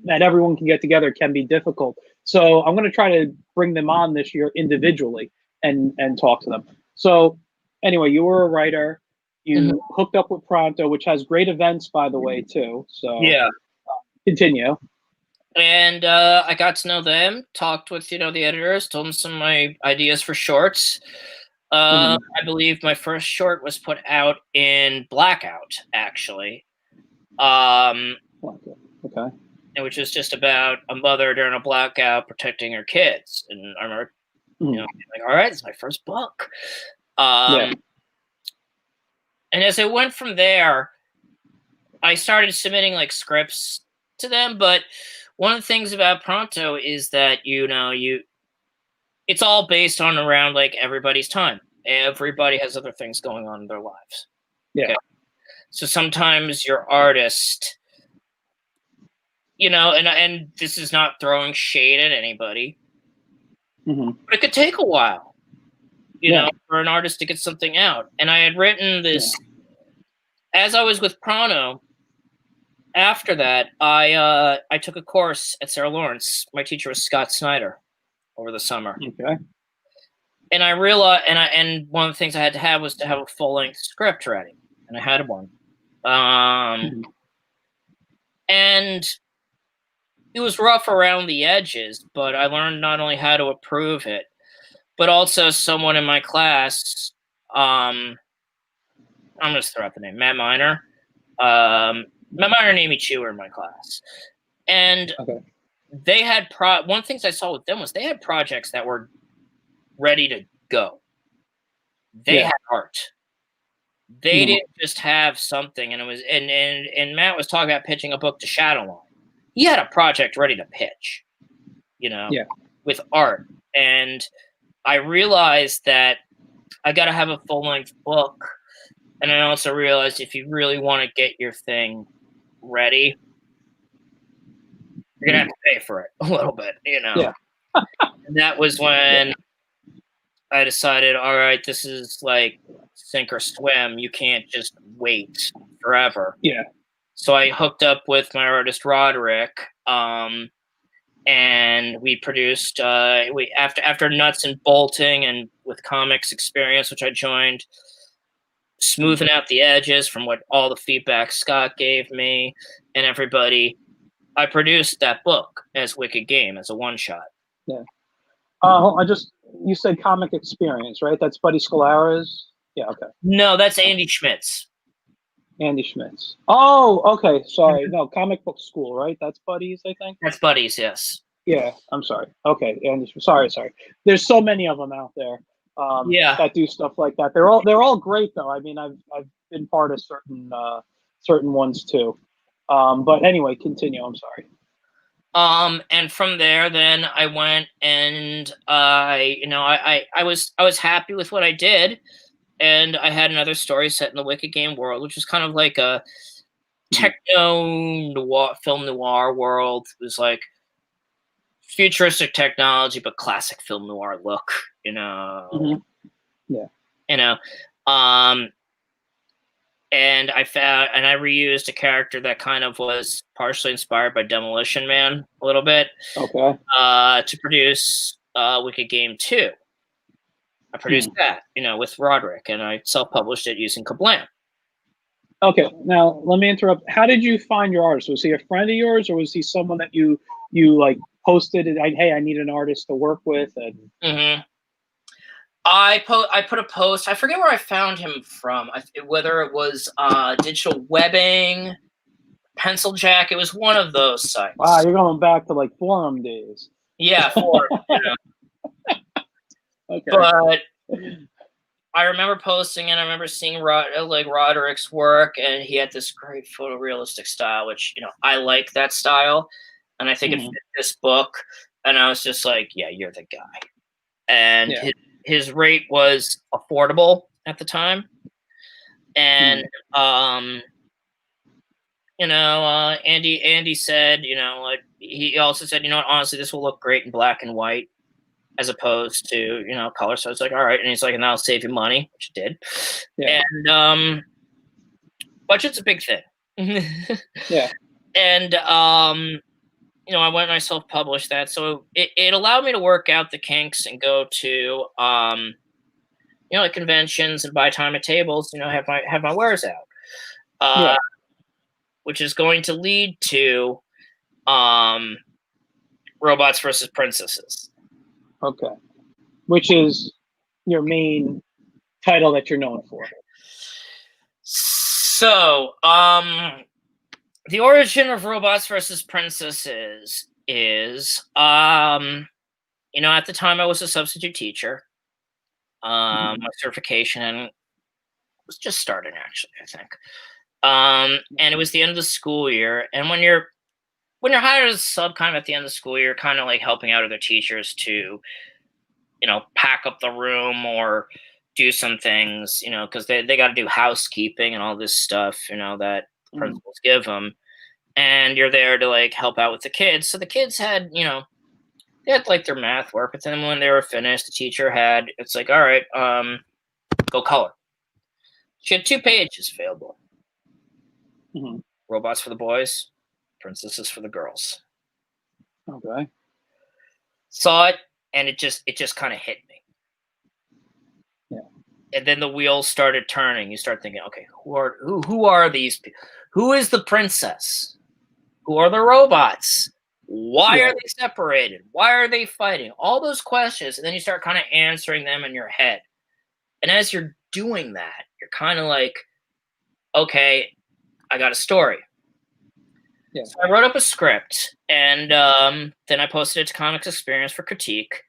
Speaker 1: that everyone can get together can be difficult. So I'm going to try to bring them on this year individually and talk to them. So anyway, you were a writer. You hooked up with Pronto, which has great events, by the way, too. So
Speaker 2: yeah,
Speaker 1: continue.
Speaker 2: And I got to know them, talked with the editors, told them some of my ideas for shorts. I believe my first short was put out in Blackout, actually.
Speaker 1: Okay.
Speaker 2: Which was just about a mother during a blackout protecting her kids. And I remember, like, all right, it's my first book. And as I went from there, I started submitting like scripts to them. But one of the things about Pronto is that it's all based on around like everybody's time. Everybody has other things going on in their lives.
Speaker 1: Yeah.
Speaker 2: Okay? So sometimes your artist, you know, and this is not throwing shade at anybody, but it could take a while, you know, for an artist to get something out. And I had written this as I was with Pronto. After that, I took a course at Sarah Lawrence. My teacher was Scott Snyder over the summer.
Speaker 1: Okay.
Speaker 2: And I realized, and one of the things I had to have was to have a full-length script ready, and I had one. And it was rough around the edges, but I learned not only how to approve it, but also someone in my class, I'm going to throw out the name, Matt Miner. Matt Miner and Amy Chu were in my class. And they had, one of the things I saw with them was they had projects that were ready to go. They had art. They didn't just have something, and it was, and Matt was talking about pitching a book to Shadowline. He had a project ready to pitch, you know, with art. And I realized that I got to have a full-length book. And I also realized if you really want to get your thing ready, you're going to have to pay for it a little bit, you know. And that was when I decided, all right, this is like sink or swim. You can't just wait forever. So I hooked up with my artist Roderick, and we produced. After nuts and bolting, and with Comics Experience, which I joined, smoothing out the edges from what all the feedback Scott gave me and everybody, I produced that book as Wicked Game, as a one-shot.
Speaker 1: You said Comic Experience, right? That's Buddy Scalara's? Yeah, okay.
Speaker 2: No, that's Andy Schmitz.
Speaker 1: Andy Schmitz. Oh, okay. Sorry. No, Comic Book School, right? That's Buddy's, I think?
Speaker 2: That's Buddy's, yes.
Speaker 1: Yeah, I'm sorry. Okay, Andy. Sorry. There's so many of them out there that do stuff like that. They're all great, though. I mean, I've been part of certain ones, too. But anyway, continue. I'm sorry.
Speaker 2: And from there, then I went and I was happy with what I did, and I had another story set in the Wicked Game world, which was kind of like a techno noir, film noir world. It was like futuristic technology, but classic film noir look, you know. You know, and I reused a character that kind of was partially inspired by Demolition Man a little bit. To produce Wicked Game 2. I produced that, you know, with Roderick, and I self-published it using Kablam.
Speaker 1: Okay, now let me interrupt. How did you find your artist? Was he a friend of yours, or was he someone that you like posted and hey, I need an artist to work with? And
Speaker 2: I put a post. I forget where I found him from. Whether it was Digital Webbing, Pencil Jack. It was one of those sites.
Speaker 1: Wow, you're going back to like forum days.
Speaker 2: Yeah, forum. You know.
Speaker 1: Okay.
Speaker 2: But I remember posting, and I remember seeing Roderick's work, and he had this great photorealistic style, which, you know, I like that style, and I think it fit this book. And I was just like, yeah, you're the guy. And his rate was affordable at the time, and you know, Andy said, you know, like, he also said, you know what, honestly, this will look great in black and white as opposed to, you know, color. So I was like, all right. And he's like, and that'll save you money, which it did. And budget's a big thing. And you know, I went and I self-published that, so it allowed me to work out the kinks and go to you know, like conventions and buy time at tables, you know, have my wares out, which is going to lead to Robots versus Princesses.
Speaker 1: Okay, which is your main title that you're known for.
Speaker 2: So, the origin of Robots versus Princesses is, you know, at the time I was a substitute teacher. My certification was just starting, actually, I think. And it was the end of the school year. And when you're hired as a sub kind of at the end of the school year, kind of like helping out other teachers to, you know, pack up the room or do some things, because they got to do housekeeping and all this stuff, that principals give them. And you're there to like help out with the kids. So the kids had, they had like their math work, but then when they were finished, the teacher it's like, all right, go color. She had 2 pages available.
Speaker 1: Mm-hmm.
Speaker 2: Robots for the boys, princesses for the girls.
Speaker 1: Okay.
Speaker 2: Saw it, and it just kind of hit me.
Speaker 1: Yeah.
Speaker 2: And then the wheels started turning. You start thinking, okay, who are these people? Who is the princess? Who are the robots? Why are they separated? Why are they fighting? All those questions, and then you start kind of answering them in your head. And as you're doing that, you're kind of like, okay, I got a story.
Speaker 1: Yeah.
Speaker 2: So I wrote up a script, and then I posted it to Comics Experience for critique.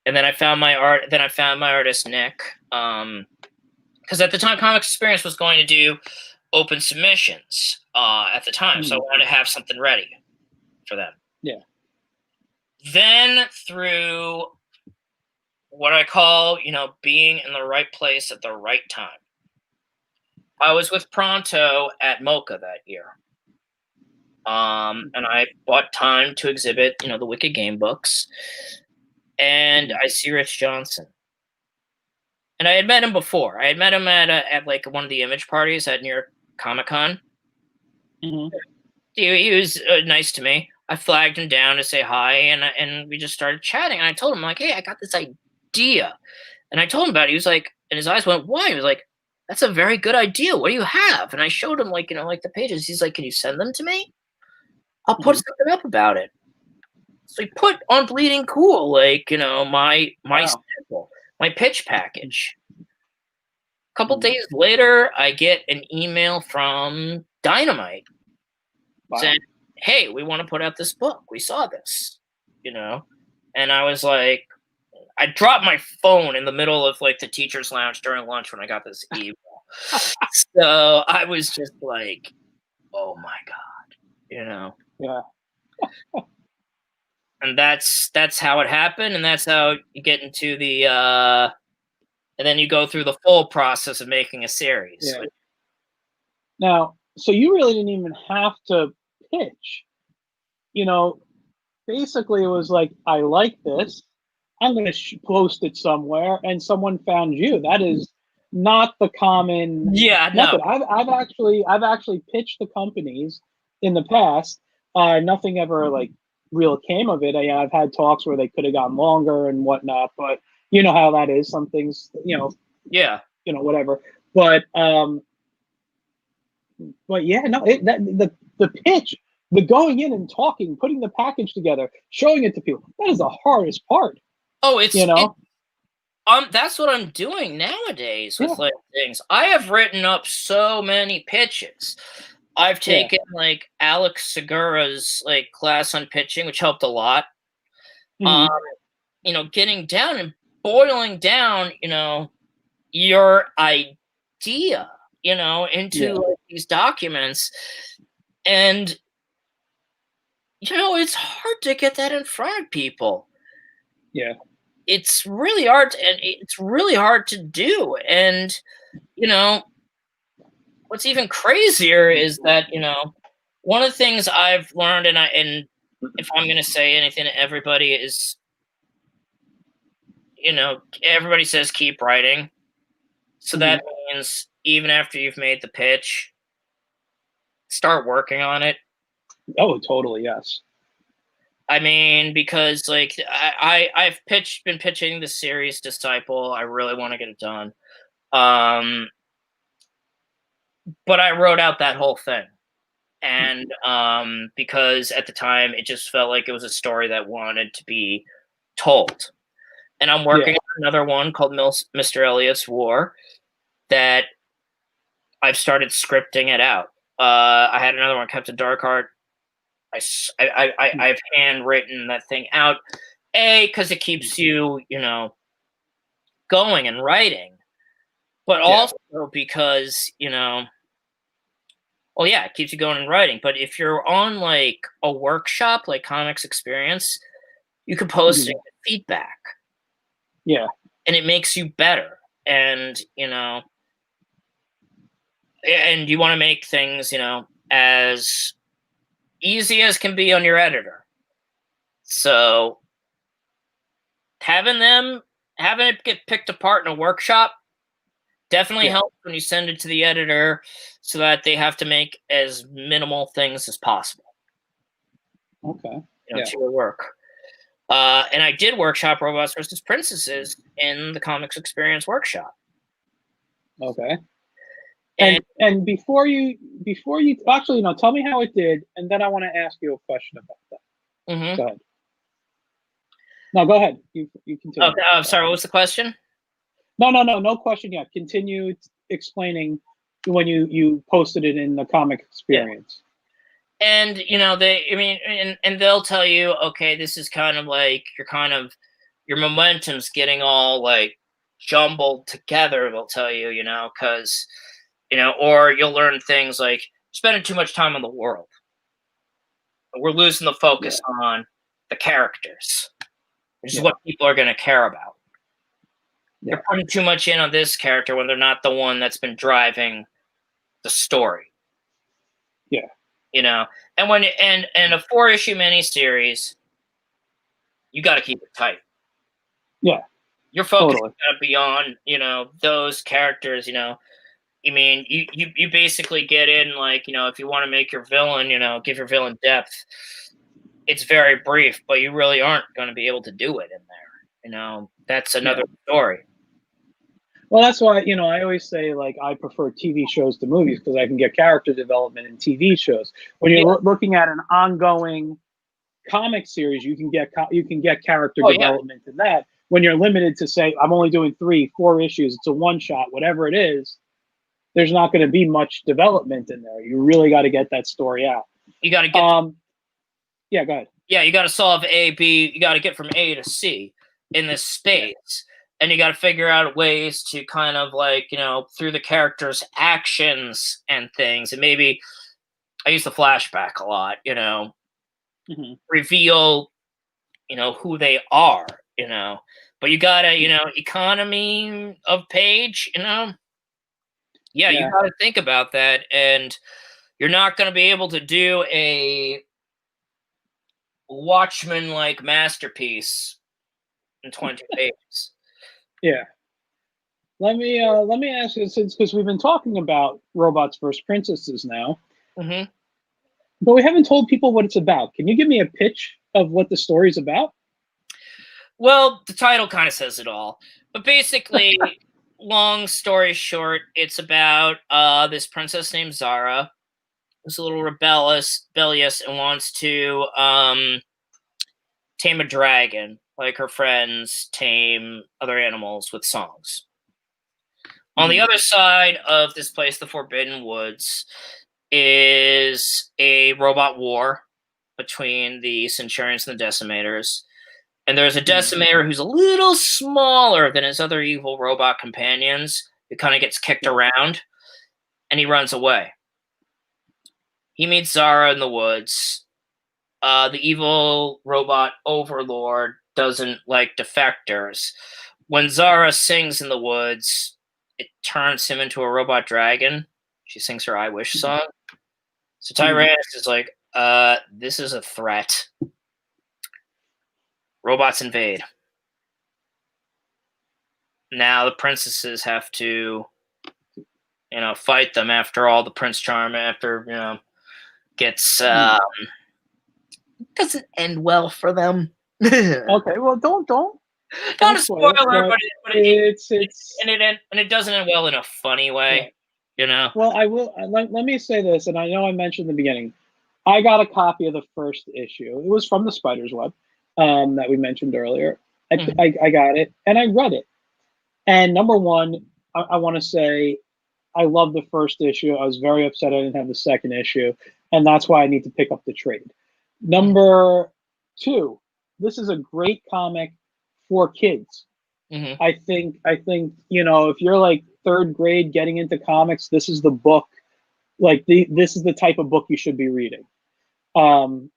Speaker 2: And then I found my artist Nick, because at the time Comics Experience was going to do open submissions at the time, so I wanted to have something ready for them.
Speaker 1: Yeah.
Speaker 2: Then through what I call, being in the right place at the right time, I was with Pronto at Mocha that year. And I bought time to exhibit, the Wicked Game books. And I see Rich Johnson. And I had met him before. I had met him at like one of the image parties at New York Comic-Con.
Speaker 1: Mm-hmm.
Speaker 2: He was nice to me. I flagged him down to say hi, and we just started chatting. And I told him, like, hey, I got this idea. And I told him about it. He was like, and his eyes went wide. He was like, that's a very good idea. What do you have? And I showed him, like, like the pages. He's like, can you send them to me? I'll put something up about it. So he put on Bleeding Cool, like, my sample, my pitch package. A couple days later, I get an email from Dynamite saying, hey, we want to put out this book. We saw this, And I was like, I dropped my phone in the middle of like the teacher's lounge during lunch when I got this email. So I was just like, oh my God,
Speaker 1: Yeah.
Speaker 2: And that's how it happened, and that's how you get into the and then you go through the full process of making a series.
Speaker 1: Yeah. Now, so you really didn't even have to pitch. Basically it was like, I like this. I'm going to post it somewhere, and someone found you. That is not the common method.
Speaker 2: No.
Speaker 1: I've actually pitched the companies in the past. Nothing ever like real came of it. I've had talks where they could have gone longer and whatnot, but you know how that is. Some things, whatever. But yeah, no, the pitch, the going in and talking, putting the package together, showing it to people, that is the hardest part.
Speaker 2: Oh, that's what I'm doing nowadays with like things. I have written up so many pitches. I've taken like Alex Segura's like class on pitching, which helped a lot. Getting down and boiling down, your idea, into like, these documents. And it's hard to get that in front of people.
Speaker 1: Yeah.
Speaker 2: It's really hard to do. And, what's even crazier is that, one of the things I've learned, and if I'm going to say anything to everybody is, everybody says keep writing. So that means even after you've made the pitch, start working on it.
Speaker 1: Oh, totally. Yes.
Speaker 2: I mean, because like I've been pitching the series Disciple. I really want to get it done. But I wrote out that whole thing. And because at the time it just felt like it was a story that wanted to be told. And I'm working on another one called Mr. Elliot's War that I've started scripting it out. I had another one, Captain Darkheart. I've handwritten that thing out, because it keeps you, going and writing, but also because, it keeps you going and writing. But if you're on like a workshop, like Comics Experience, you can post feedback.
Speaker 1: Yeah.
Speaker 2: And it makes you better. and and you want to make things as easy as can be on your editor. So having it get picked apart in a workshop definitely helps when you send it to the editor, so that they have to make as minimal things as possible.
Speaker 1: Okay.
Speaker 2: To your work. And I did workshop Robots versus Princesses in the Comics Experience workshop.
Speaker 1: Okay. And before you actually, tell me how it did, and then I want to ask you a question about that.
Speaker 2: Mm-hmm.
Speaker 1: Go ahead. No, go ahead. You continue.
Speaker 2: Okay, I'm sorry. What was the question?
Speaker 1: No question yet. Continue explaining when you posted it in the Comic Experience.
Speaker 2: Yeah. And and they'll tell you, okay, this is kind of like your momentum's getting all like jumbled together. They'll tell you, because or you'll learn things like spending too much time on the world. We're losing the focus on the characters, which is what people are going to care about. They're putting too much in on this character when they're not the one that's been driving the story.
Speaker 1: Yeah.
Speaker 2: And when and a 4-issue miniseries, you got to keep it tight.
Speaker 1: Yeah.
Speaker 2: Your focus got to be on, those characters, you basically get in, like, if you want to make your villain, give your villain depth, it's very brief, but you really aren't going to be able to do it in there. That's another story.
Speaker 1: Well, that's why, I always say, like, I prefer TV shows to movies, because I can get character development in TV shows. When you're looking at an ongoing comic series, you can get character development in that. When you're limited to, say, I'm only doing 3-4 issues, it's a one-shot, whatever it is, there's not going to be much development in there. You really got to get that story out.
Speaker 2: You got to get
Speaker 1: go ahead.
Speaker 2: Yeah, you got to solve A, B, you got to get from A to C in this space. And you got to figure out ways to kind of, like, through the characters' actions and things. And maybe I use the flashback a lot, reveal, who they are, But you got to, economy of page, you got to think about that. And you're not going to be able to do a Watchmen-like masterpiece in 20 pages.
Speaker 1: Yeah. Let me ask you, because we've been talking about Robots versus Princesses now, but we haven't told people what it's about. Can you give me a pitch of what the story's about?
Speaker 2: Well, the title kind of says it all, but basically, long story short, it's about this princess named Zara, who's a little rebellious, and wants to tame a dragon, like her friends tame other animals with songs. On the other side of this place, the Forbidden Woods, is a robot war between the Centurions and the Decimators. And there's a Decimator who's a little smaller than his other evil robot companions, who kind of gets kicked around, and he runs away. He meets Zara in the woods. The evil robot overlord doesn't like defectors. When Zara sings in the woods, it turns him into a robot dragon. She sings her I Wish song. So Tyrannus is like, this is a threat. Robots invade. Now the princesses have to, fight them after all the Prince Charming, gets, doesn't end well for them.
Speaker 1: Okay, well, don't
Speaker 2: Not a spoiler, but it doesn't end well in a funny way,
Speaker 1: Well, I will. Let me say this, and I know I mentioned in the beginning. I got a copy of the first issue. It was from the Spider's Web that we mentioned earlier. I got it, and I read it. And number one, I want to say I love the first issue. I was very upset I didn't have the second issue, and that's why I need to pick up the trade. Number two, this is a great comic for kids. I think if you're like third grade getting into comics, this is the book. Like this is the type of book you should be reading. And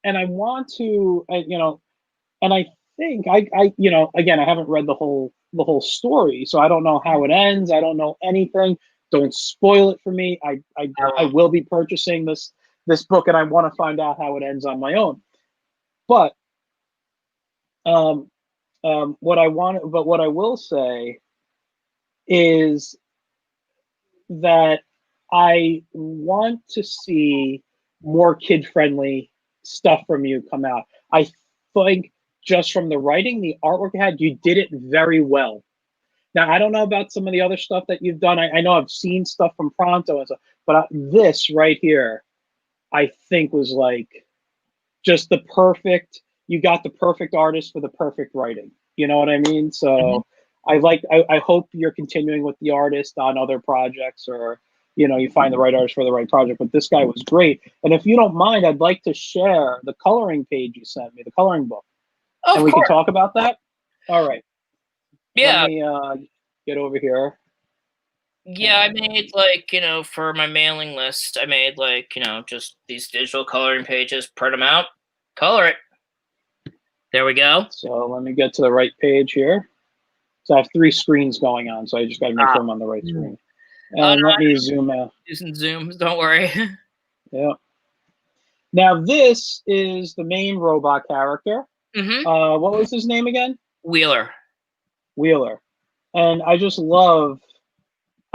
Speaker 1: I want to, and I think I again I haven't read the whole the whole story, so I don't know how it ends. I don't know anything. Don't spoil it for me. I will be purchasing this book, and I want to find out how it ends on my own. But um, what I will say is that I want to see more kid-friendly stuff from you come out. I think just from the writing, the artwork you had, you did it very well. Now, I don't know about some of the other stuff that you've done. I know I've seen stuff from Pronto and stuff, but this right here, I think was like just the perfect, you got the perfect artist for the perfect writing. You know what I mean? So I hope you're continuing with the artist on other projects, or, you know, you find the right artist for the right project, but this guy was great. And if you don't mind, I'd like to share the coloring page you sent me, the coloring book. And we can talk about that. All right.
Speaker 2: Yeah.
Speaker 1: Let me get over here.
Speaker 2: Yeah, I made, like, you know, for my mailing list, I made, like, you know, just these digital coloring pages, print them out, color it. There we go.
Speaker 1: So let me get to the right page here. So I have 3 screens going on, so I just got to make sure I'm on the right screen. And
Speaker 2: no,
Speaker 1: let me zoom out.
Speaker 2: Using Zoom, don't worry.
Speaker 1: Yeah. Now this is the main robot character. What was his name again?
Speaker 2: Wheeler.
Speaker 1: Wheeler. And I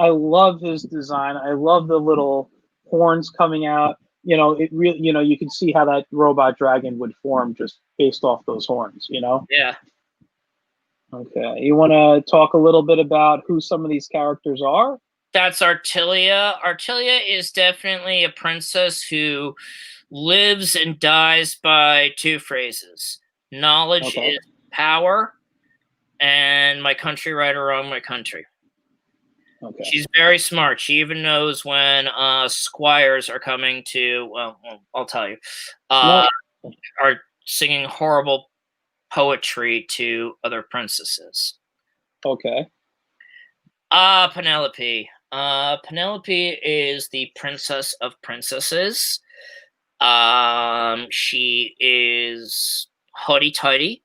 Speaker 1: love his design. I love the little horns coming out. You know, it really, you know, you can see how that robot dragon would form just based off those horns, you know?
Speaker 2: Yeah.
Speaker 1: Okay. You want to talk a little bit about who some of these characters are?
Speaker 2: That's Artillia. Artillia is definitely a princess who lives and dies by 2 phrases. Knowledge is power, and my country right or wrong, my country.
Speaker 1: Okay.
Speaker 2: She's very smart. She even knows when squires are coming to, well, I'll tell you, are singing horrible poetry to other princesses.
Speaker 1: Okay.
Speaker 2: Penelope. Penelope is the princess of princesses. She is haughty-towdy.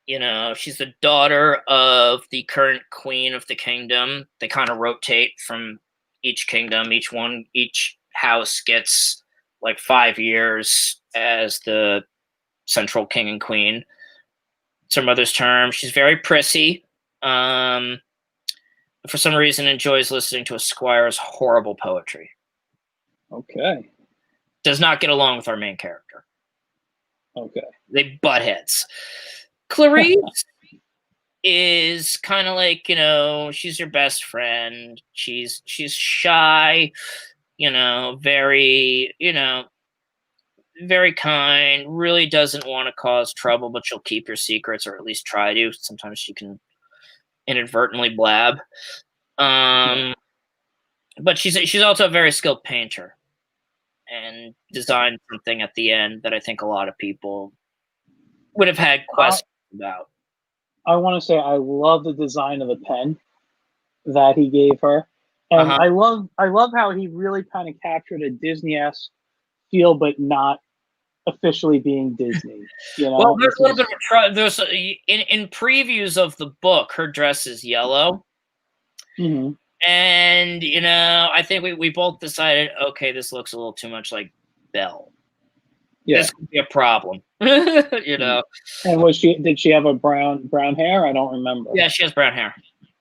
Speaker 2: You know, she's the daughter of the current queen of the kingdom. They kind of rotate from each kingdom. Each house gets like 5 years as the central king and queen. It's her mother's term. She's very prissy. For some reason, enjoys listening to a squire's horrible poetry.
Speaker 1: Okay.
Speaker 2: Does not get along with our main character.
Speaker 1: Okay.
Speaker 2: They butt heads. Clarice is kind of like, you know, she's your best friend. She's shy, you know, very, you know, very kind, really doesn't want to cause trouble, but she'll keep your secrets, or at least try to. Sometimes she can inadvertently blab. But she's also a very skilled painter and designed something at the end that I think a lot of people would have had questions about.
Speaker 1: I want to say I love the design of the pen that he gave her, and I love how he really kind of captured a Disney-esque feel, but not officially being Disney. You know,
Speaker 2: well, there's a little bit of there's in previews of the book, her dress is yellow, and you know, I think we both decided, okay, this looks a little too much like Belle. Yeah. This could be a problem. You know.
Speaker 1: And did she have a brown hair? I don't remember.
Speaker 2: Yeah, she has brown hair.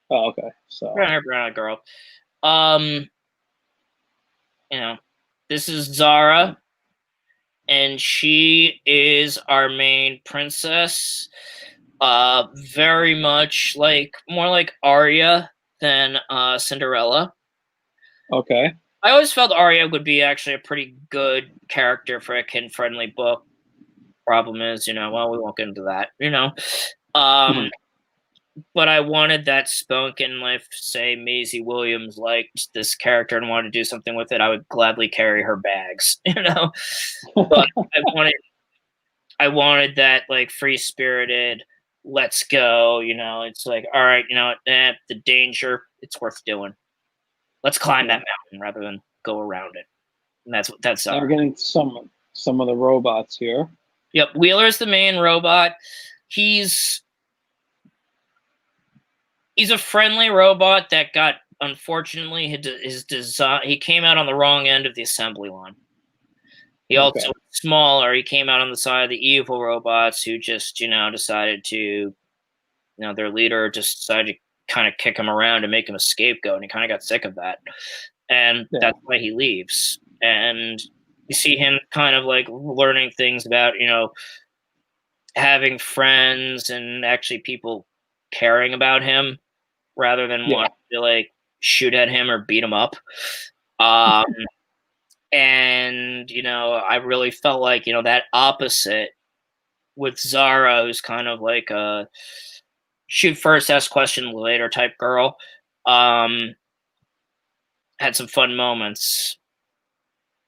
Speaker 1: Oh, okay. So
Speaker 2: brown hair girl. You know, this is Zara, and she is our main princess. Very much like, more like Arya than Cinderella.
Speaker 1: Okay.
Speaker 2: I always felt Arya would be actually a pretty good character for a kid-friendly book. Problem is, you know, well, we won't get into that, you know. But I wanted that spunk, and if, say, Maisie Williams liked this character and wanted to do something with it, I would gladly carry her bags, you know. But I wanted that, like, free-spirited, let's go, you know. It's like, all right, you know, the danger, it's worth doing. Let's climb that mountain rather than go around it. And that's
Speaker 1: we're getting some of the robots here.
Speaker 2: Yep, Wheeler's the main robot. He's He's a friendly robot that got, unfortunately, his design. He came out on the wrong end of the assembly line. He also
Speaker 1: Okay.
Speaker 2: smaller. He came out on the side of the evil robots who just, decided to, their leader just decided to kind of kick him around and make him a scapegoat, and he kind of got sick of that, and
Speaker 1: Yeah.
Speaker 2: that's why he leaves. And you see him kind of like learning things about, having friends and actually people caring about him rather than
Speaker 1: Yeah.
Speaker 2: wanting to like shoot at him or beat him up. Um, and I really felt like that opposite with Zara, who's kind of like a shoot first, ask question later type girl. Had some fun moments,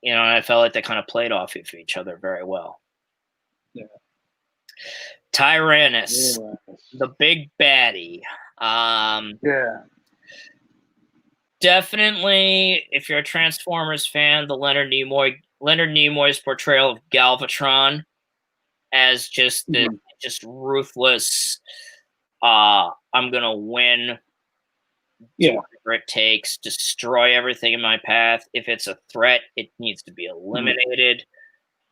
Speaker 2: and I felt like they kind of played off of each other very well.
Speaker 1: Yeah.
Speaker 2: Tyrannus,
Speaker 1: Yeah.
Speaker 2: the big baddie.
Speaker 1: Yeah.
Speaker 2: Definitely, if you're a Transformers fan, the Leonard Nimoy's portrayal of Galvatron as just the just ruthless. I'm gonna win.
Speaker 1: Yeah.
Speaker 2: Whatever it takes, destroy everything in my path. If it's a threat, it needs to be eliminated.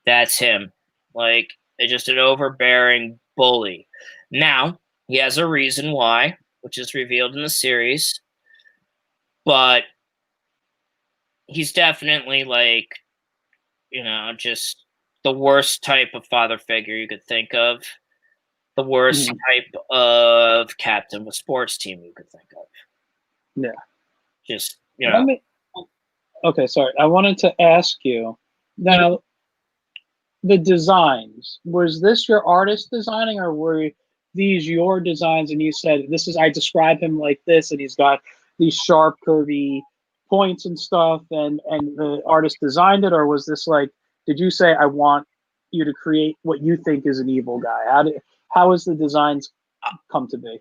Speaker 2: That's him. Like, just an overbearing bully. Now, he has a reason why, which is revealed in the series, but he's definitely like, just the worst type of father figure you could think of. The worst type of captain of a sports team you could think of.
Speaker 1: Yeah.
Speaker 2: Just,
Speaker 1: Okay, sorry. I wanted to ask you now, the designs, was this your artist designing, or were these your designs and you said, I describe him like this, and he's got these sharp, curvy points and stuff, and the artist designed it? Or was this like, did you say, I want you to create what you think is an evil guy? How has the designs come to be?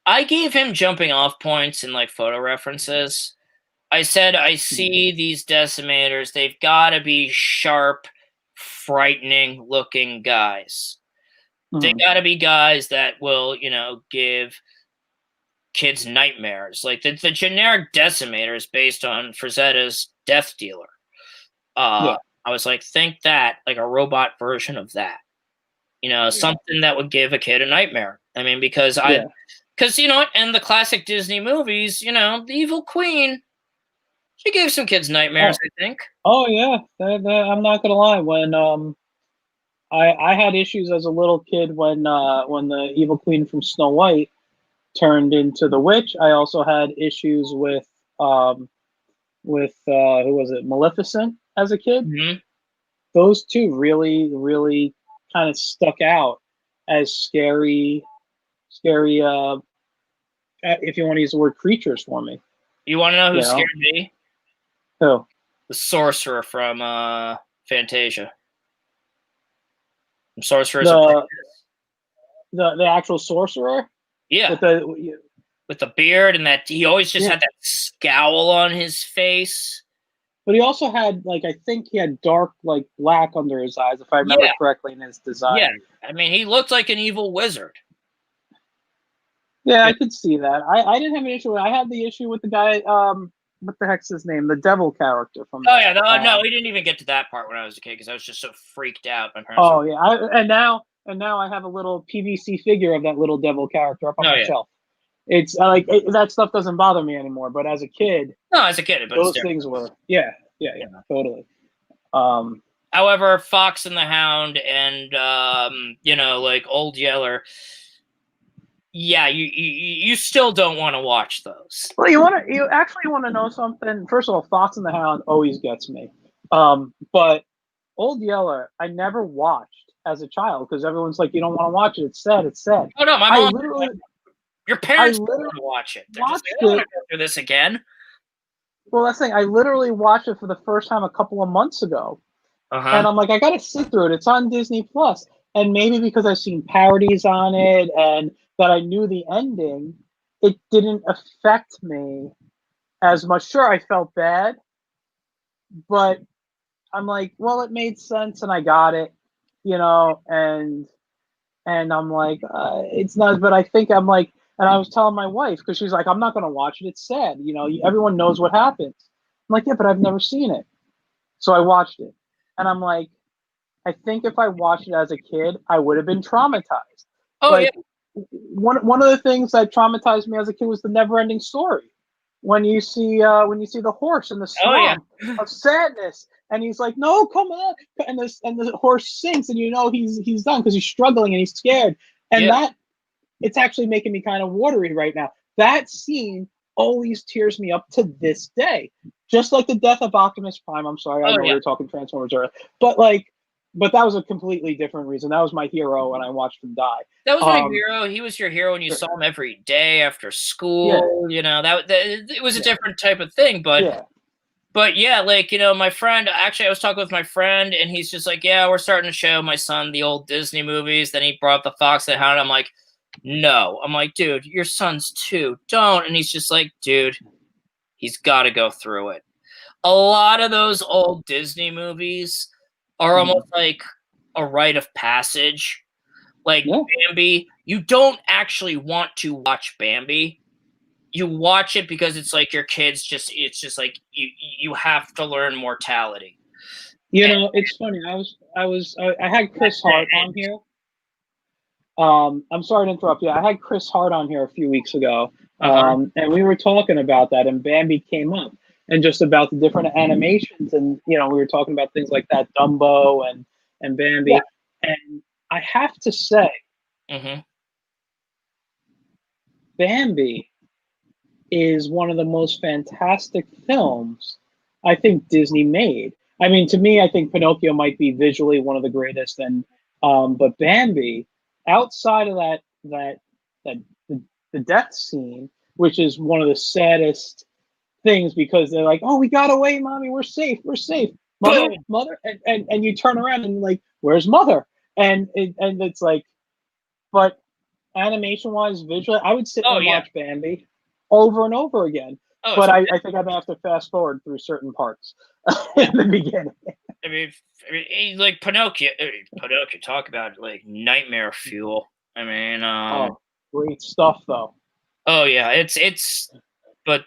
Speaker 2: I gave him jumping off points and like photo references. I said, I see these decimators. They've got to be sharp, frightening looking guys. They got to be guys that will, give kids nightmares. Like the generic decimator is based on Frazetta's Death Dealer.
Speaker 1: Yeah.
Speaker 2: I was like, think that, like a robot version of that. Something that would give a kid a nightmare. I mean, because in the classic Disney movies, the evil queen, she gave some kids nightmares, I think.
Speaker 1: Oh yeah, I'm not gonna lie. When I had issues as a little kid when the evil queen from Snow White turned into the witch. I also had issues with who was it, Maleficent, as a kid.
Speaker 2: Mm-hmm.
Speaker 1: Those two really, really kind of stuck out as scary. If you want to use the word creatures for me.
Speaker 2: You want to know who scared me?
Speaker 1: Who?
Speaker 2: The Sorcerer from Fantasia. Sorcerer's
Speaker 1: the actual Sorcerer?
Speaker 2: Yeah. With the beard and that he always just had that scowl on his face.
Speaker 1: But he also had, like, I think he had dark, like, black under his eyes, if I remember correctly, in his design.
Speaker 2: Yeah, I mean, he looked like an evil wizard.
Speaker 1: Yeah, I could see that. I didn't have an issue with it. I had the issue with the guy, what the heck's his name? The devil character from.
Speaker 2: Oh, yeah, no, we didn't even get to that part when I was a kid because I was just so freaked out. My parents
Speaker 1: and now I have a little PVC figure of that little devil character up on my shelf. It's like that stuff doesn't bother me anymore, but as a kid, those things were totally.
Speaker 2: However, Fox and the Hound and like Old Yeller, you still don't want to watch those.
Speaker 1: Well, you actually want to know something. First of all, Fox and the Hound always gets me, but Old Yeller I never watched as a child because everyone's like, you don't want to watch it. It's sad. It's sad.
Speaker 2: Oh no, my mom. Your parents don't want to watch it. They're just like, I don't want to go through this again.
Speaker 1: Well, that's the thing. I literally watched it for the first time a couple of months ago. And I'm like, I got to sit through it. It's on Disney Plus. And maybe because I've seen parodies on it and that I knew the ending, it didn't affect me as much. Sure, I felt bad. But I'm like, well, it made sense and I got it, and I'm like, it's not. But I think I'm like, And I was telling my wife, because she's like, I'm not going to watch it. It's sad. You know, everyone knows what happens. I'm like, yeah, but I've never seen it. So I watched it. And I'm like, I think if I watched it as a kid, I would have been traumatized.
Speaker 2: Oh yeah.
Speaker 1: Like, one of the things that traumatized me as a kid was the never-ending story. When you see the horse in the
Speaker 2: Oh yeah.
Speaker 1: swamp of sadness, and he's like, "No, come on!" and the horse sinks, and you know he's done because he's struggling and he's scared, and
Speaker 2: Yeah.
Speaker 1: that it's actually making me kind of watery right now. That scene always tears me up to this day, just like the death of Optimus Prime. I'm sorry, I
Speaker 2: Oh
Speaker 1: know we
Speaker 2: yeah.
Speaker 1: were talking Transformers earlier, but that was a completely different reason. That was my hero, and I watched him die.
Speaker 2: That was my hero. He was your hero, and you
Speaker 1: Sure.
Speaker 2: saw him every day after school.
Speaker 1: Yeah.
Speaker 2: You know that it was a different type of thing,
Speaker 1: Yeah.
Speaker 2: but yeah, like, you know, my friend, actually, I was talking with my friend, and he's just like, yeah, we're starting to show my son the old Disney movies. Then he brought up the Fox and the Hound. I'm like, no. I'm like, dude, your son's 2. Don't. And he's just like, dude, he's got to go through it. A lot of those old Disney movies are almost like a rite of passage. Like Bambi, you don't actually want to watch Bambi. You watch it because it's like your kids it's just like you have to learn mortality.
Speaker 1: You know, it's funny. I had Chris Hart on here. I'm sorry to interrupt you. I had Chris Hart on here a few weeks ago, and we were talking about that, and Bambi came up, and just about the different animations, and you know, we were talking about things like that, Dumbo and Bambi, and I have to say, Bambi is one of the most fantastic films I think Disney made. I mean, to me, I think Pinocchio might be visually one of the greatest, and but Bambi, outside of that the death scene, which is one of the saddest things because they're like, "Oh, we got away, mommy, we're safe, mother, mother," and you turn around and like, "Where's mother?" And it's like, but animation wise, visually, I would sit and watch Bambi over and over again. But I think I'm gonna have to fast forward through certain parts in the beginning.
Speaker 2: I mean, like Pinocchio. Pinocchio, talk about like nightmare fuel. I mean,
Speaker 1: Oh, great stuff though.
Speaker 2: Oh yeah, but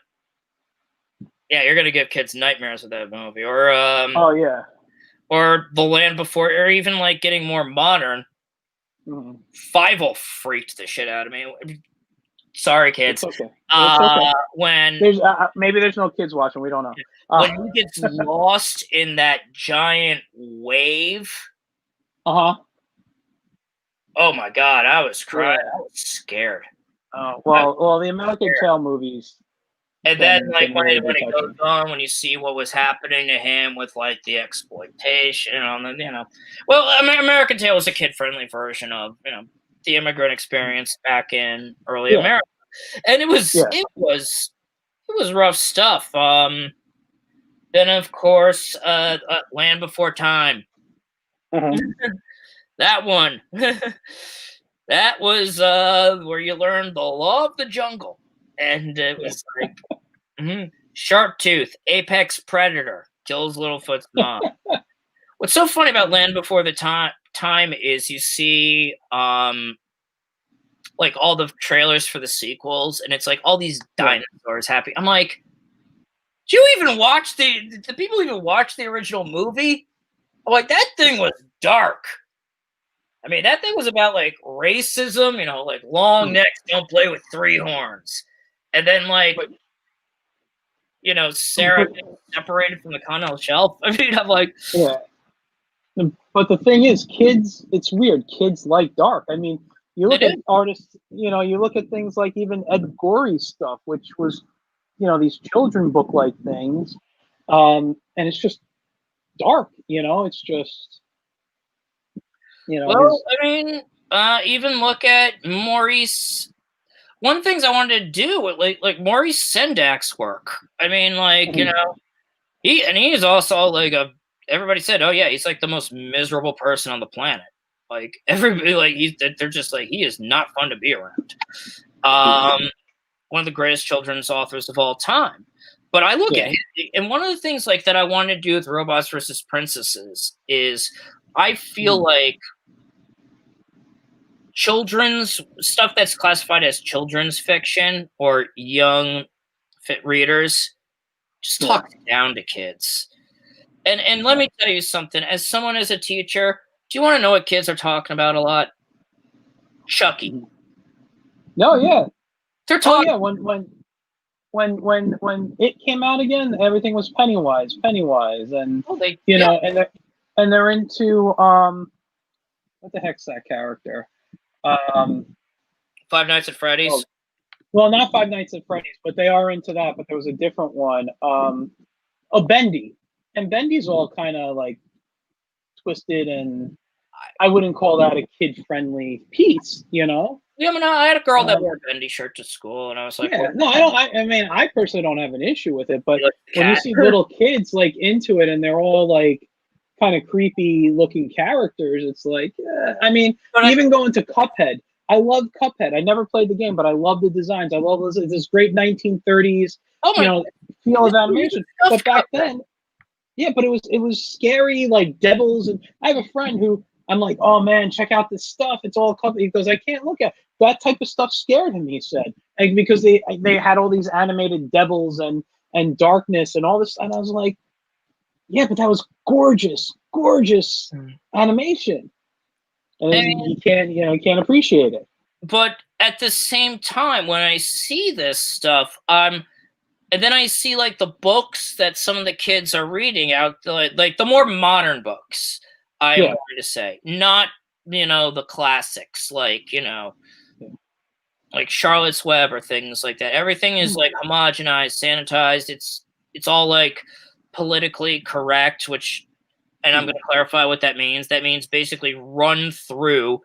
Speaker 2: yeah, you're gonna give kids nightmares with that movie, or
Speaker 1: oh yeah,
Speaker 2: or The Land Before, or even like getting more modern. Five-O freaked the shit out of me. Sorry, kids.
Speaker 1: It's okay. It's okay.
Speaker 2: When
Speaker 1: there's maybe there's no kids watching, we don't know.
Speaker 2: When he gets lost in that giant wave. Oh my god, I was crying. I was scared.
Speaker 1: Oh well, the American Tail movies.
Speaker 2: And then, like, when it goes on, when you see what was happening to him with, like, the exploitation on the, you know. Well, American Tail was a kid-friendly version of, you know, the immigrant experience back in early America. And it was rough stuff. Then, of course, Land Before Time. That one. That was where you learned the law of the jungle. And it was like, Sharp Tooth, apex predator, kills Littlefoot's mom. What's so funny about Land Before the Time is you see like all the trailers for the sequels, and it's like all these dinosaurs happy. I'm like, do you even watch the people even watch the original movie? I'm like, that thing was dark. I mean, that thing was about like racism, you know, like long necks don't play with 3 horns. And then like, you know, Sarah separated from the continental shelf. I mean, I'm like,
Speaker 1: But the thing is, kids, it's weird. Kids like dark. I mean, you look at artists, you know, you look at things like even Ed Gorey's stuff, which was, you know, these children book like things. And it's just dark, you know, it's just, you know.
Speaker 2: Well, I mean, even look at Maurice. One things I wanted to do with like Maurice Sendak's work. I mean, like, you know, he is also like everybody said, oh yeah, he's like the most miserable person on the planet. Like everybody, like they're just like, he is not fun to be around. One of the greatest children's authors of all time. But I look at it, and one of the things like that I wanted to do with Robots versus Princesses is I feel like children's stuff that's classified as children's fiction or young fit readers just talk down to kids. And let me tell you something. As someone as a teacher, do you want to know what kids are talking about a lot? Chucky.
Speaker 1: No, yeah.
Speaker 2: They're talking.
Speaker 1: Oh, yeah. When it came out again, everything was Pennywise, and and they're into what the heck's that character?
Speaker 2: Five Nights at Freddy's.
Speaker 1: Oh, well, not Five Nights at Freddy's, but they are into that. But there was a different one. Bendy, and Bendy's all kind of like twisted, and I wouldn't call that a kid-friendly piece, you know.
Speaker 2: Yeah, I mean, I had a girl that wore a Bendy shirt to school, and I was like,
Speaker 1: yeah, no, I don't. I mean, I personally don't have an issue with it, but when you see little kids like into it, and they're all like kind of creepy looking characters, it's like, I mean, even going to Cuphead. I love Cuphead. I never played the game, but I love the designs. I love this great 1930s, feel of animation. But back then, yeah, but it was scary, like devils. And I have a friend who I'm like, oh man, check out this stuff. It's all Cuphead. He goes, I can't look at that type of stuff. Scared him, he said, like, because they had all these animated devils and darkness and all this. And I was like, yeah, but that was gorgeous animation. And you can't appreciate it.
Speaker 2: But at the same time, when I see this stuff, and then I see like the books that some of the kids are reading out, like the more modern books, I wanted to say, not the classics, like like Charlotte's Web or things like that. Everything is like homogenized, sanitized. It's all like politically correct, and I'm going to clarify what that means. That means basically run through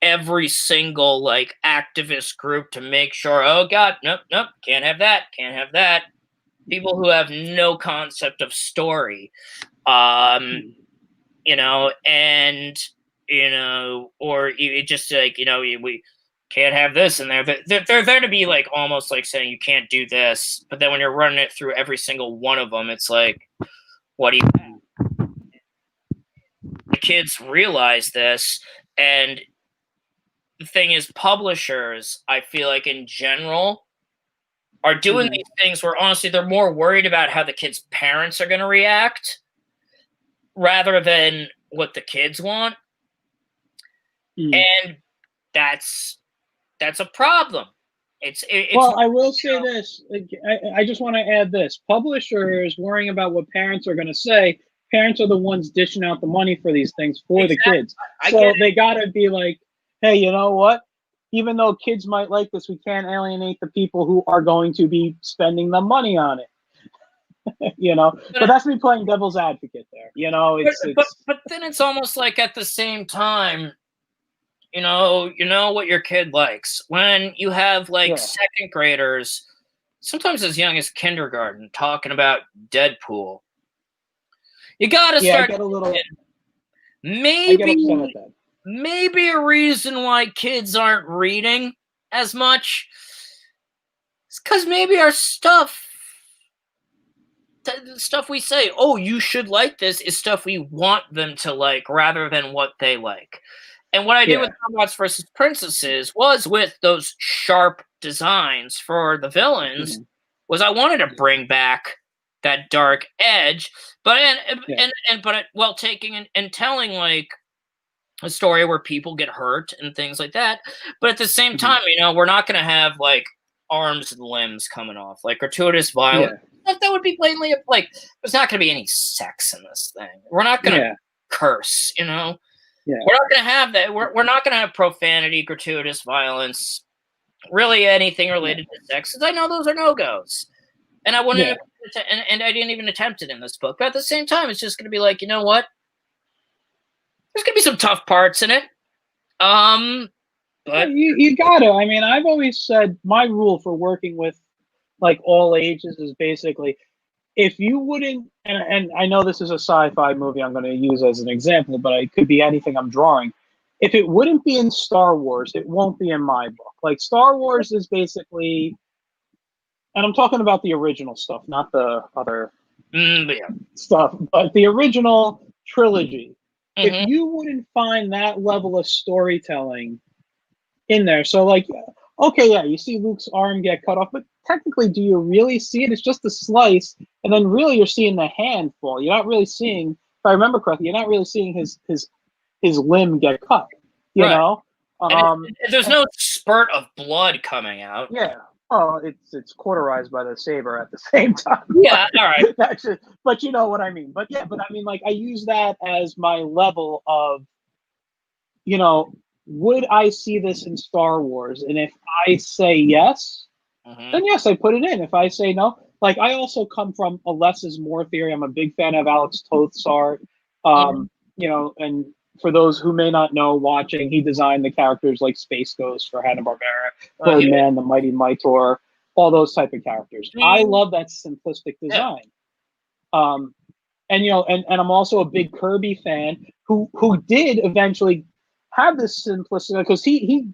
Speaker 2: every single like activist group to make sure, oh God, nope, can't have that. People who have no concept of story, and or you just like, we can't have this in there. They're there to be like almost like saying you can't do this, but then when you're running it through every single one of them, it's like, what do you have? The kids realize this, and the thing is, publishers, I feel like in general, are doing these things where honestly they're more worried about how the kids' parents are going to react rather than what the kids want. And that's a problem. It's
Speaker 1: well, I will say this. I just want to add this. Publishers worrying about what parents are going to say. Parents are the ones dishing out the money for these things for the kids. So they got to be like, hey, you know what? Even though kids might like this, we can't alienate the people who are going to be spending the money on it. But that's me playing devil's advocate there.
Speaker 2: But then it's almost like at the same time, you know what your kid likes. When you have like second graders, sometimes as young as kindergarten, talking about Deadpool, you gotta start.
Speaker 1: I get a little.
Speaker 2: Maybe a reason why kids aren't reading as much is because maybe our stuff, the stuff we say, oh, you should like this, is stuff we want them to like rather than what they like. And what I did with Robots versus Princesses was with those sharp designs for the villains was I wanted to bring back that dark edge, but taking and telling like a story where people get hurt and things like that. But at the same time, we're not going to have like arms and limbs coming off, like gratuitous violence. That would be blatantly like, there's not going to be any sex in this thing. We're not going to curse, We're not going to have that. We're not going to have profanity, gratuitous violence, really anything related to sex. Because I know those are no-goes. And I wouldn't, and I didn't even attempt it in this book. But at the same time, it's just going to be like, you know what? There's going to be some tough parts in it. But
Speaker 1: you got to. I mean, I've always said my rule for working with like all ages is basically, if you wouldn't, and I know this is a sci-fi movie I'm going to use as an example, but it could be anything I'm drawing. If it wouldn't be in Star Wars, it won't be in my book. Like Star Wars is basically, and I'm talking about the original stuff, not the other stuff, but the original trilogy. If you wouldn't find that level of storytelling in there. So like, okay, yeah, you see Luke's arm get cut off, but technically, do you really see it? It's just a slice, and then really you're seeing the hand fall. You're not really seeing, if I remember correctly, you're not really seeing his limb get cut. You
Speaker 2: Right.
Speaker 1: know,
Speaker 2: There's no spurt of blood coming out.
Speaker 1: yeah. Well, it's cauterized by the saber at the same time.
Speaker 2: Yeah, all right.
Speaker 1: But you know what I mean. But yeah, but I mean, like, I use that as my level of, would I see this in Star Wars? And if I say yes, then yes, I put it in. If I say no, like, I also come from a less is more theory. I'm a big fan of Alex Toth's art. And for those who may not know, watching, he designed the characters like Space Ghost for Hanna-Barbera, Birdman, the Mighty Mightor, all those type of characters. I love that simplistic design. And I'm also a big Kirby fan who did eventually have this simplicity, because he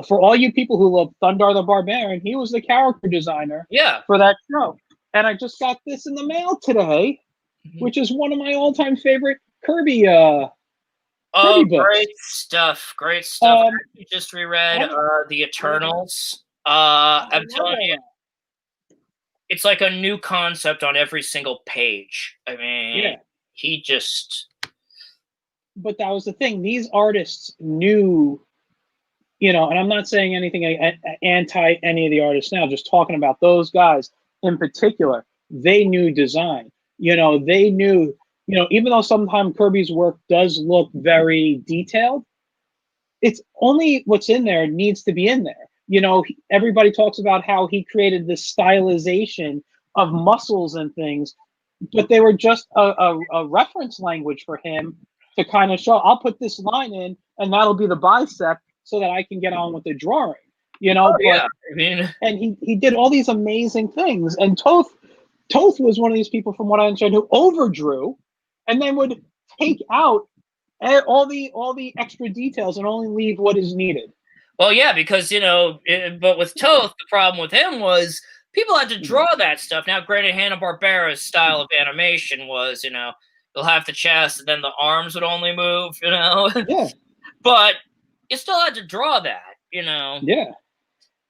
Speaker 1: for all you people who love Thundar the Barbarian, he was the character designer for that show. And I just got this in the mail today, which is one of my all-time favorite Kirby books.
Speaker 2: Great stuff. Great stuff. I just reread The Eternals. I'm telling you, it's like a new concept on every single page. I mean, he just...
Speaker 1: But that was the thing. These artists knew, and I'm not saying anything anti any of the artists now, just talking about those guys in particular. They knew design. They knew, even though sometimes Kirby's work does look very detailed, it's only what's in there needs to be in there. Everybody talks about how he created this stylization of muscles and things, but they were just a reference language for him to kind of show, I'll put this line in and that'll be the bicep so that I can get on with the drawing, and he did all these amazing things. And Toth was one of these people, from what I understand, who overdrew and then would take out all the extra details and only leave what is needed.
Speaker 2: Well, yeah, because, but with Toth, the problem with him was people had to draw that stuff. Now, granted, Hanna-Barbera's style of animation was, you'll have the chest and then the arms would only move,
Speaker 1: Yeah.
Speaker 2: But you still had to draw that,
Speaker 1: Yeah.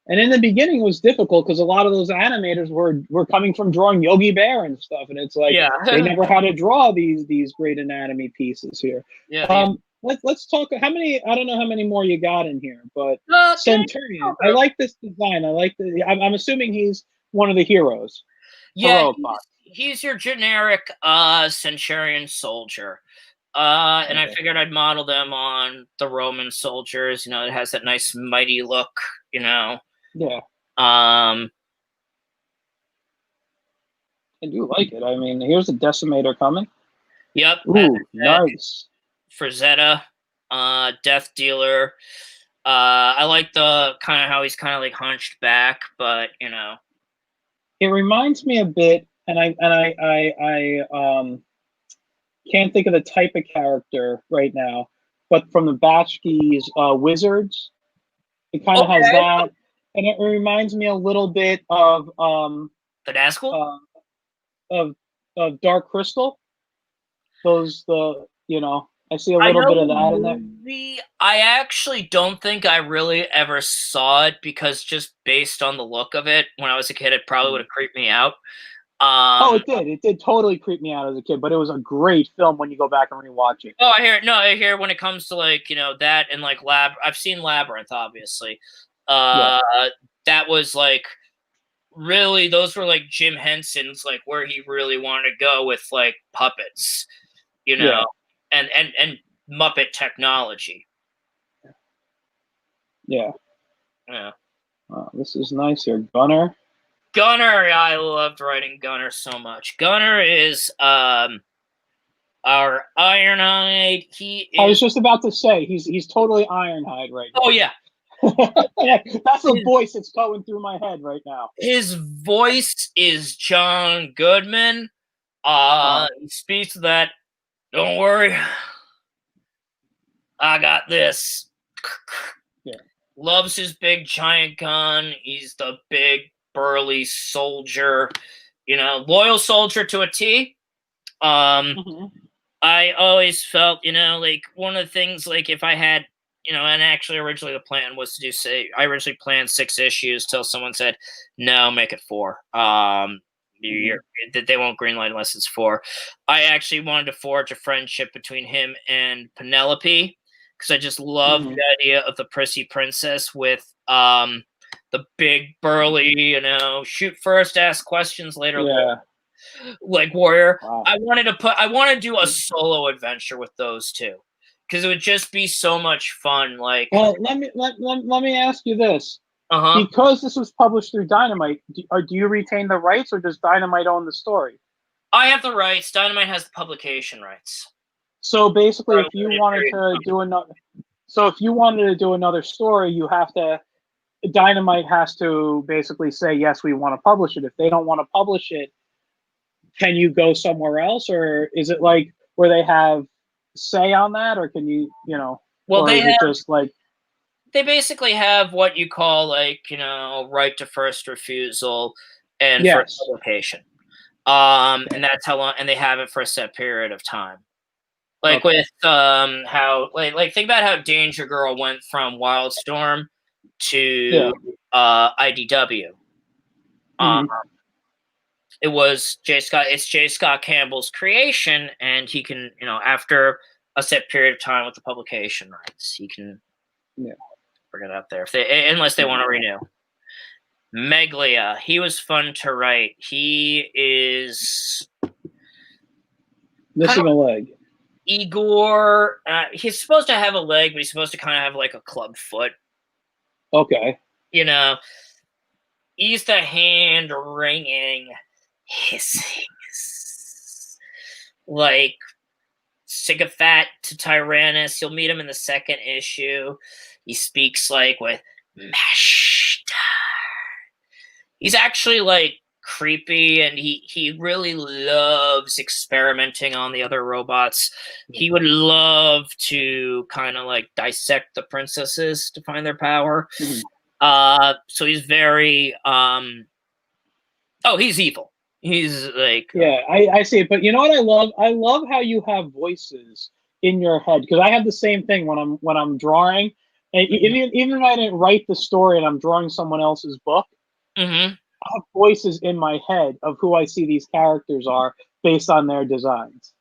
Speaker 1: And in the beginning it was difficult because a lot of those animators were coming from drawing Yogi Bear and stuff, and it's like they never had to draw these great anatomy pieces here. Let's talk. I don't know how many more you got in here, but Centurion. I like this design. I'm assuming he's one of the heroes.
Speaker 2: Yeah, he's your generic Centurion soldier. And I figured I'd model them on the Roman soldiers. It has that nice mighty look,
Speaker 1: Yeah.
Speaker 2: I
Speaker 1: do like it. I mean, here's a Decimator coming.
Speaker 2: Yep.
Speaker 1: Ooh, nice.
Speaker 2: Frazetta, Death Dealer. I like the kind of how he's kind of like hunched back, but
Speaker 1: it reminds me a bit, and I can't think of the type of character right now, but from the Batchke's Wizards, it kind of has that, and it reminds me a little bit of
Speaker 2: the Nazgul,
Speaker 1: of Dark Crystal. I see a little bit of that in there.
Speaker 2: I actually don't think I really ever saw it, because just based on the look of it, when I was a kid, it probably would have creeped me out.
Speaker 1: It did. It did totally creep me out as a kid, but it was a great film when you go back and rewatch it.
Speaker 2: Oh, I hear when it comes to like, that and like I've seen Labyrinth, obviously. That was like, really, those were like Jim Henson's, like, where he really wanted to go with like puppets, and Muppet technology.
Speaker 1: Yeah.
Speaker 2: Yeah.
Speaker 1: This is nice here. Gunner,
Speaker 2: I loved writing Gunner so much. Gunner is our Ironhide.
Speaker 1: I was just about to say he's totally Ironhide right now.
Speaker 2: Oh yeah.
Speaker 1: That's the voice that's going through my head right now.
Speaker 2: His voice is John Goodman. He speaks that, "Don't worry, I got this."
Speaker 1: Yeah.
Speaker 2: Loves his big giant gun. He's the big burly soldier, loyal soldier to a T. I always felt, like, one of the things, like, if I had, and actually originally the plan was to I originally planned 6 issues till someone said, no, make it 4. That they won't greenlight unless it's 4. I actually wanted to forge a friendship between him and Penelope because I just love the idea of the prissy princess with the big burly, shoot first, ask questions later.
Speaker 1: Yeah.
Speaker 2: Like warrior.
Speaker 1: Wow.
Speaker 2: I want to do a solo adventure with those two because it would just be so much fun. Like,
Speaker 1: well, let me ask you this:
Speaker 2: uh-huh.
Speaker 1: because this was published through Dynamite, do you retain the rights, or does Dynamite own the story?
Speaker 2: I have the rights. Dynamite has the publication rights.
Speaker 1: So basically, if you wanted to do another story, you have to. Dynamite has to basically say yes, we want to publish it. If they don't want to publish it, can you go somewhere else, or is it like where they have say on that, or can you,
Speaker 2: well,
Speaker 1: or is it just like
Speaker 2: they basically have what you call right to first refusal and first publication. And that's how long, and they have it for a set period of time. Like with how like think about how Danger Girl went from Wildstorm to IDW. It was it's J. Scott Campbell's creation, and he can, after a set period of time with the publication rights, he can bring it out there unless they want to renew. Meglia, he was fun to write. He is
Speaker 1: missing a leg.
Speaker 2: Igor, he's supposed to have a leg, but he's supposed to kind of have like a club foot.
Speaker 1: Okay.
Speaker 2: He's the hand-wringing hissing, like Sycophant to Tyrannus. You'll meet him in the 2nd issue. He speaks like with Master. He's actually like creepy, and he really loves experimenting on the other robots. He would love to kind of like dissect the princesses to find their power. So he's very he's evil. He's like
Speaker 1: I see it, but you know what I love? I love how you have voices in your head, because I have the same thing when I'm drawing, and even if I didn't write the story and I'm drawing someone else's book. I have voices in my head of who I see these characters are based on their designs.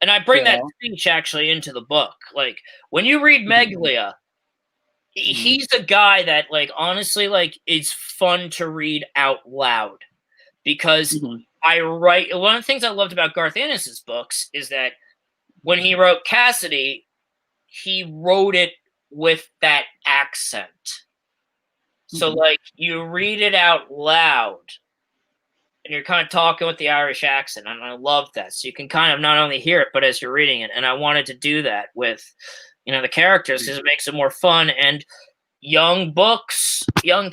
Speaker 2: And I bring that speech actually into the book. Like when you read Meglia, he's a guy that like honestly like it's fun to read out loud, because I write. One of the things I loved about Garth Ennis's books is that when he wrote Cassidy, he wrote it with that accent. So like you read it out loud and you're kind of talking with the Irish accent, and I love that. So you can kind of not only hear it, but as you're reading it. And I wanted to do that with, the characters, because it makes it more fun. And young kids' books, if you're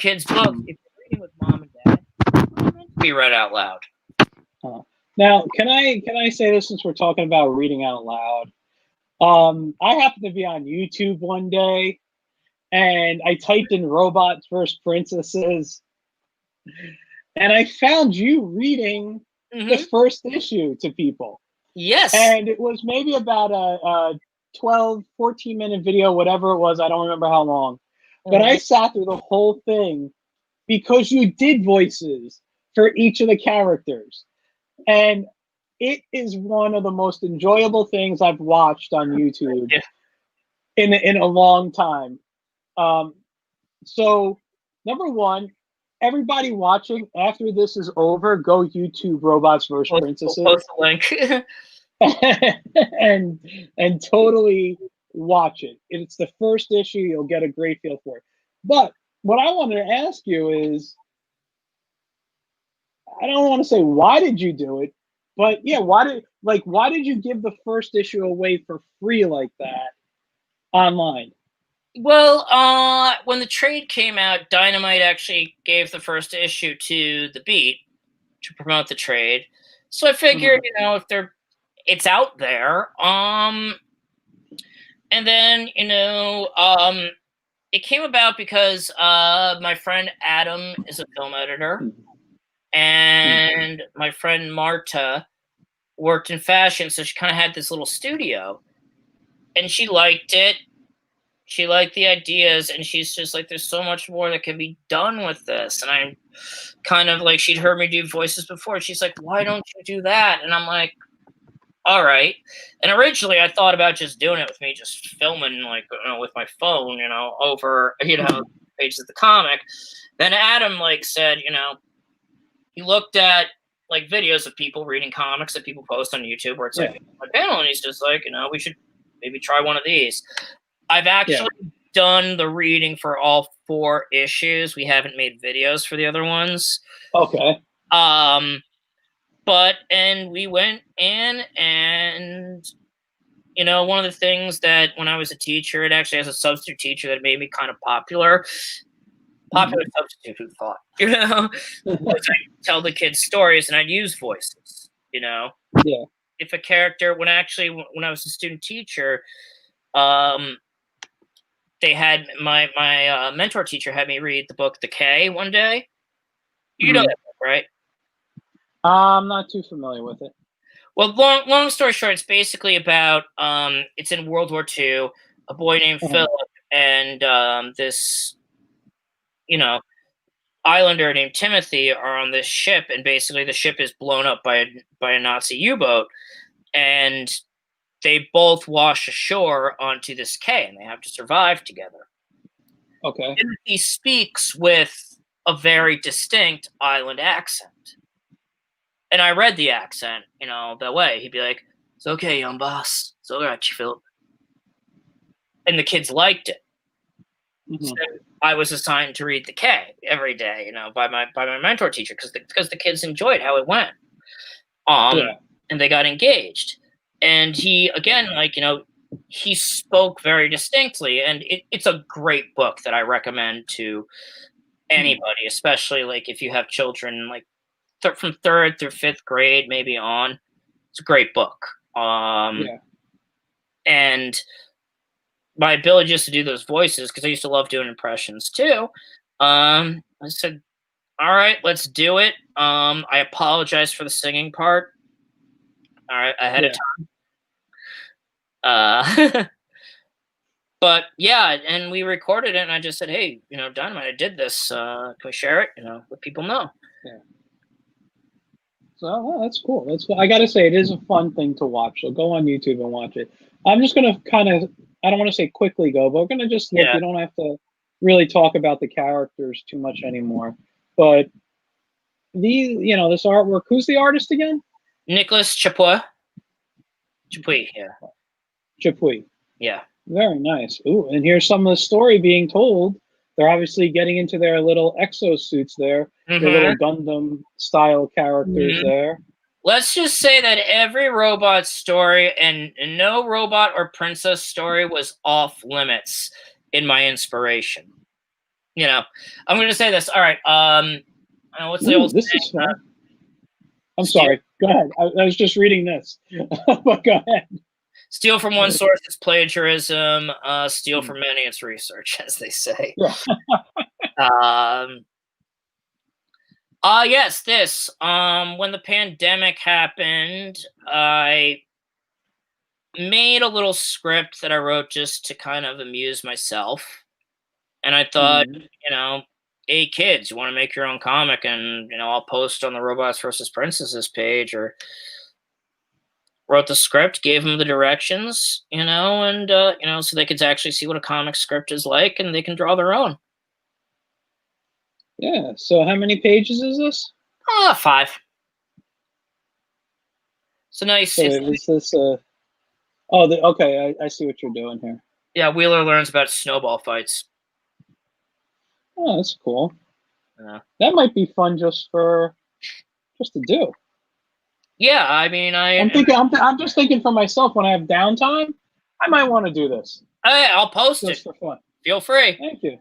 Speaker 2: reading with mom and dad, they're meant to be read out loud.
Speaker 1: Now, can I say this, since we're talking about reading out loud? I happened to be on YouTube one day, and I typed in robots versus princesses, and I found you reading the first issue to people.
Speaker 2: Yes.
Speaker 1: And it was maybe about a 12, 14-minute video, whatever it was. I don't remember how long. But I sat through the whole thing because you did voices for each of the characters. And it is one of the most enjoyable things I've watched on YouTube in a long time. So, number one, everybody watching, after this is over, go YouTube Robots vs. Princesses.
Speaker 2: We'll post the
Speaker 1: link. and totally watch it. It's the first issue. You'll get a great feel for it. But what I wanted to ask you is, I don't want to say why did you do it, but yeah, why did you give the first issue away for free like that online?
Speaker 2: Well, when the trade came out, Dynamite actually gave the first issue to The Beat to promote the trade. So I figured, if it's out there. And then, it came about because my friend Adam is a film editor, and my friend Marta worked in fashion, so she kind of had this little studio, and she liked it. she liked the ideas, and she's just like, there's so much more that can be done with this. And I'm kind of like, she'd heard me do voices before. She's like, why don't you do that? And I'm like, all right. And originally I thought about just doing it with me, just filming like, with my phone, over, pages of the comic. Then Adam like said, he looked at like videos of people reading comics that people post on YouTube where it's like a panel, and he's just like, we should maybe try one of these. I've actually done the reading for all 4 issues. We haven't made videos for the other ones.
Speaker 1: Okay.
Speaker 2: And we went in, and one of the things that when I was a teacher, it actually has a substitute teacher that made me kind of popular substitute, who thought, was I tell the kids stories and I'd use voices,
Speaker 1: Yeah.
Speaker 2: If a character, when I was a student teacher, they had my mentor teacher had me read the book The K one day. You know that book, right?
Speaker 1: I'm not too familiar with it.
Speaker 2: Well, long story short, it's basically about it's in World War II. A boy named Philip and this islander named Timothy are on this ship, and basically the ship is blown up by a Nazi U-boat, and they both wash ashore onto this K, and they have to survive together.
Speaker 1: Okay.
Speaker 2: Timothy speaks with a very distinct island accent. And I read the accent, that way. He'd be like, "It's okay, young boss. It's all right, Philip." And the kids liked it. So I was assigned to read the K every day, by my mentor teacher, because the kids enjoyed how it went. And they got engaged. And he, again, he spoke very distinctly, and it's a great book that I recommend to anybody, especially like if you have children like from 3rd through 5th grade, maybe on. It's a great book. And my ability just to do those voices, because I used to love doing impressions too. I said, all right, let's do it. I apologize for the singing part. All right, ahead of time. But yeah, and we recorded it, and I just said, hey, Dynamite, I did this. Can we share it? Let people know.
Speaker 1: Yeah. So that's cool. That's cool. I got to say, it is a fun thing to watch. So go on YouTube and watch it. I'm just going to kind of, I don't want to say quickly go, but we're going to just look. You don't have to really talk about the characters too much anymore. But this artwork, who's the artist again?
Speaker 2: Nicholas Chapuis. Chapuis, yeah.
Speaker 1: Chapuis.
Speaker 2: Yeah.
Speaker 1: Very nice. Ooh, and here's some of the story being told. They're obviously getting into their little exosuits there, their little Gundam-style characters there.
Speaker 2: Let's just say that every robot story and no robot or princess story was off limits in my inspiration. I'm going to say this. All right. What's the old
Speaker 1: this
Speaker 2: saying?
Speaker 1: Is fun. I'm sorry. Go ahead. I was just reading this. But go ahead.
Speaker 2: Steal from one source is plagiarism. Steal from many, it's research, as they say. Yes, this. When the pandemic happened, I made a little script that I wrote just to kind of amuse myself. And I thought, hey, kids, you want to make your own comic? And, I'll post on the Robots versus Princesses page, or wrote the script, gave them the directions, and, so they could actually see what a comic script is like, and they can draw their own.
Speaker 1: Yeah. So how many pages is this?
Speaker 2: 5. So nice.
Speaker 1: So is this okay. I see what you're doing here.
Speaker 2: Yeah, Wheeler learns about snowball fights.
Speaker 1: Oh, that's cool.
Speaker 2: Yeah.
Speaker 1: That might be fun just to do.
Speaker 2: Yeah, I mean,
Speaker 1: I'm just thinking for myself, when I have downtime, I might want to do this.
Speaker 2: I'll post
Speaker 1: just
Speaker 2: it
Speaker 1: for fun.
Speaker 2: Feel free.
Speaker 1: Thank you.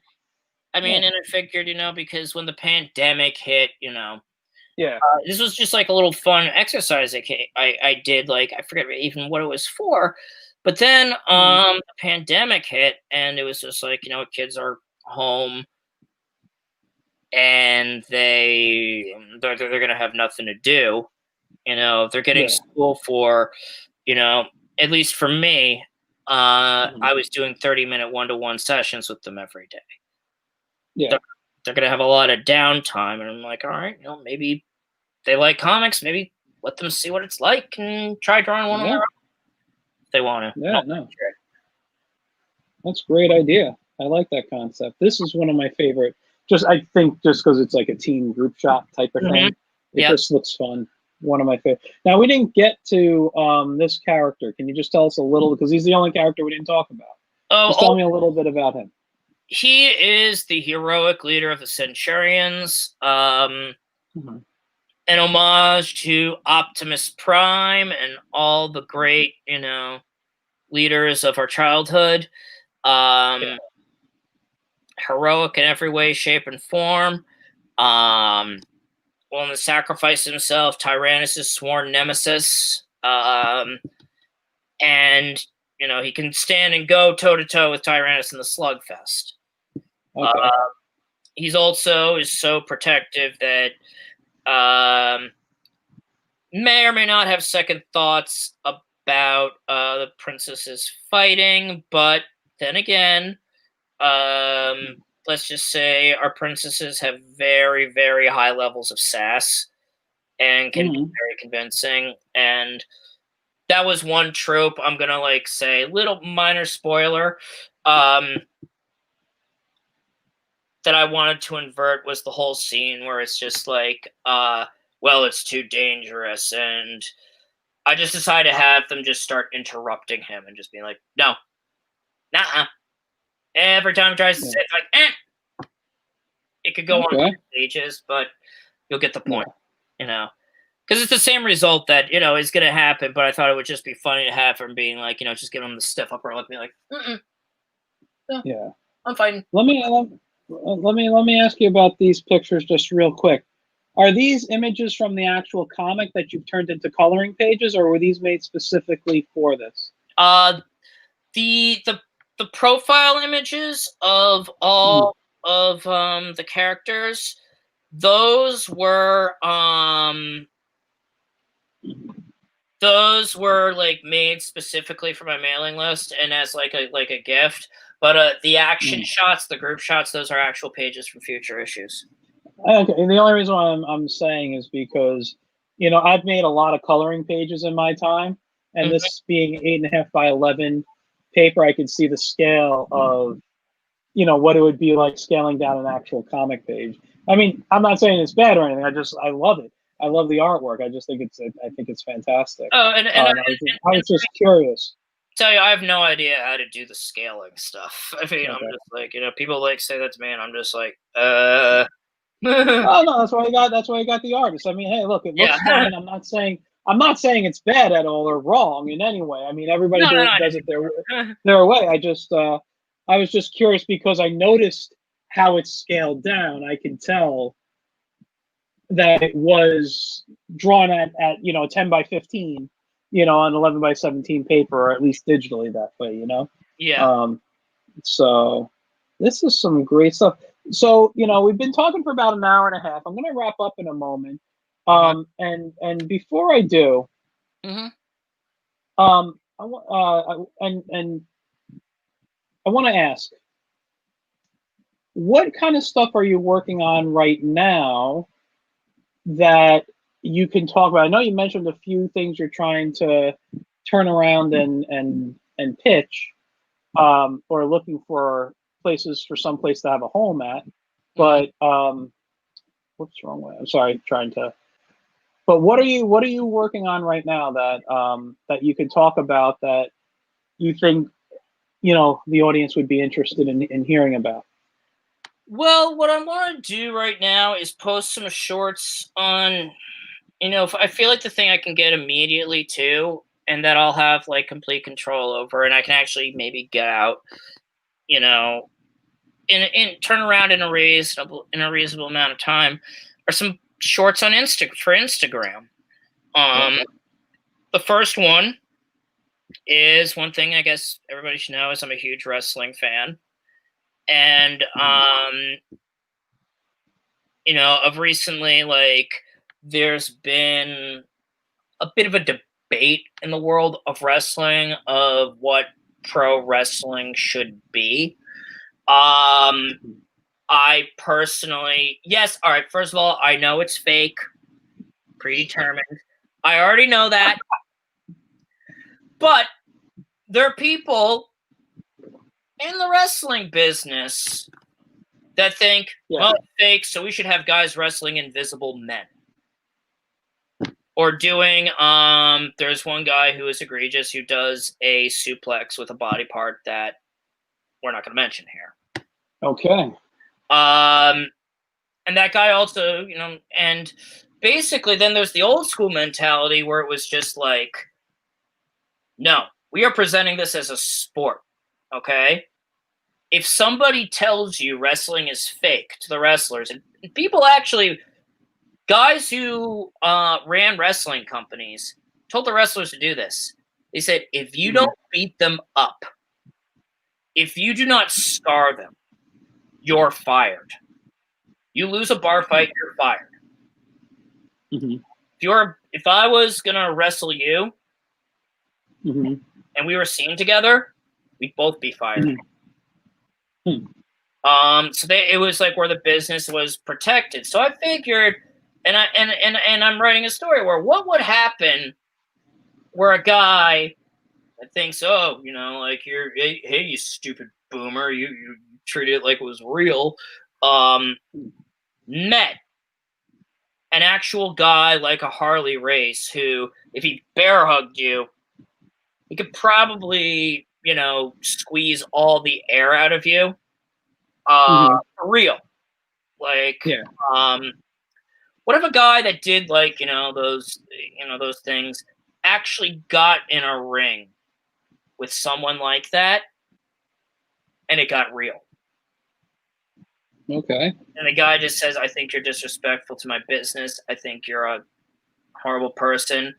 Speaker 2: I mean, and I figured, because when the pandemic hit, this was just like a little fun exercise I did. Like, I forget even what it was for, but then the pandemic hit, and it was just like, kids are home, and they're gonna have nothing to do. They're getting school for, at least for me, I was doing 30-minute one-to-one sessions with them every day.
Speaker 1: Yeah.
Speaker 2: They're going to have a lot of downtime. And I'm like, all right, maybe they like comics. Maybe let them see what it's like and try drawing one on their own if they want to.
Speaker 1: Yeah, no. That's a great idea. I like that concept. This is one of my favorite. I think just because it's like a team group shot type of thing. It just looks fun. One of my favorite. Now, we didn't get to this character. Can you just tell us a little? Because he's the only character we didn't talk about. Just tell me a little bit about him.
Speaker 2: He is the heroic leader of the Centurions. An homage to Optimus Prime and all the great, leaders of our childhood. Heroic in every way, shape, and form. Willing to sacrifice himself, Tyrannus' sworn nemesis. And, he can stand and go toe-to-toe with Tyrannus in the slugfest.
Speaker 1: Okay.
Speaker 2: He's also is so protective that may or may not have second thoughts about the princesses fighting, but then again, let's just say our princesses have very, very high levels of sass and can be very convincing. And that was one trope I'm going to say, little minor spoiler, that I wanted to invert was the whole scene where it's just well, it's too dangerous. And I just decided to have them just start interrupting him and just being like, no, nah. Every time he tries to say it, it could go on pages, but you'll get the point, because it's the same result that, is going to happen. But I thought it would just be funny to have him being like, just give him the stiff upper lip, be like, no, I'm fighting.
Speaker 1: Let me ask you about these pictures just real quick. Are these images from the actual comic that you've turned into coloring pages, or were these made specifically for this?
Speaker 2: The profile images of all of the characters, those were made specifically for my mailing list and as a gift. But the action shots, the group shots, those are actual pages from future issues.
Speaker 1: Okay, and the only reason why I'm saying is because I've made a lot of coloring pages in my time, and this being 8.5 by 11 paper, I could see the scale of what it would be like scaling down an actual comic page. I mean, I'm not saying it's bad or anything. I love it. I love the artwork. I just think it's fantastic. I was just curious.
Speaker 2: Tell you, I have no idea how to do the scaling stuff. I mean, I'm just people say that to me, and I'm just like,
Speaker 1: Oh no, that's why you got the artist. I mean, hey, look, it looks fine. I'm not saying it's bad at all or wrong in any way. I mean, everybody does it their way. I was just curious because I noticed how it's scaled down. I can tell that it was drawn at 10 by 15, on 11 by 17 paper, or at least digitally that way,
Speaker 2: Yeah.
Speaker 1: So this is some great stuff. So, we've been talking for about an hour and a half. I'm going to wrap up in a moment. And before I do, I want to ask, what kind of stuff are you working on right now that you can talk about? I know you mentioned a few things you're trying to turn around and pitch, or looking for places for some place to have a home at. But what's wrong with it? I'm sorry, but what are you working on right now that you can talk about that you think the audience would be interested in hearing about?
Speaker 2: Well, what I want to do right now is post some shorts on, I feel like the thing I can get immediately too, and that I'll have complete control over, and I can actually maybe get out, in turn around in a reasonable amount of time, are some shorts on for Instagram. The first one is one thing I guess everybody should know is I'm a huge wrestling fan. And, of recently, there's been a bit of a debate in the world of wrestling of what pro wrestling should be. I personally, yes, all right, first of all, I know it's fake, predetermined. I already know that. But there are people in the wrestling business that think, well, it's fake, so we should have guys wrestling invisible men. Or doing, there's one guy who is egregious who does a suplex with a body part that we're not going to mention here.
Speaker 1: Okay.
Speaker 2: And that guy also, you know, and basically then there's the old school mentality where it was just like, no, we are presenting this as a sport, okay? If somebody tells you wrestling is fake to the wrestlers, and people actually, guys who ran wrestling companies told the wrestlers to do this. They said, if you don't beat them up, if you do not scar them, you're fired. You lose a bar fight, you're fired. If I was gonna wrestle you, and we were seen together, we'd both be fired. So it was like where the business was protected. So I figured, and I'm writing a story where what would happen where a guy that thinks, oh, you know, like hey, you stupid boomer, you treated it like it was real, met an actual guy like a Harley Race who, if he bear hugged you, he could probably, you know, squeeze all the air out of you. For real. Like, what if a guy that did like, those things actually got in a ring with someone like that and it got real?
Speaker 1: Okay.
Speaker 2: And the guy just says, I think you're disrespectful to my business. I think you're a horrible person.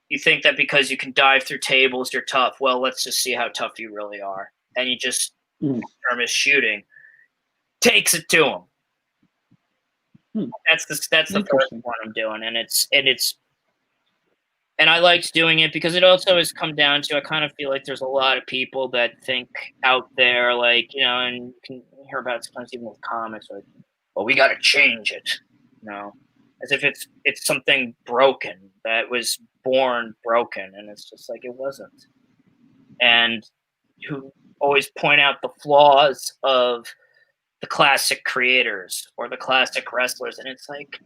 Speaker 2: You think that because you can dive through tables, you're tough. Well, let's just see how tough you really are. And you just term is shooting. Takes it to him. That's the first one I'm doing, and I liked doing it because it also has come down to, I kind of feel like there's a lot of people that think out there, like, you know, and you can hear about it sometimes even with comics, like, well, we got to change it, you know, as if it's something broken that was born broken, and it's just like it wasn't. And who always point out the flaws of the classic creators or the classic wrestlers, and it's like,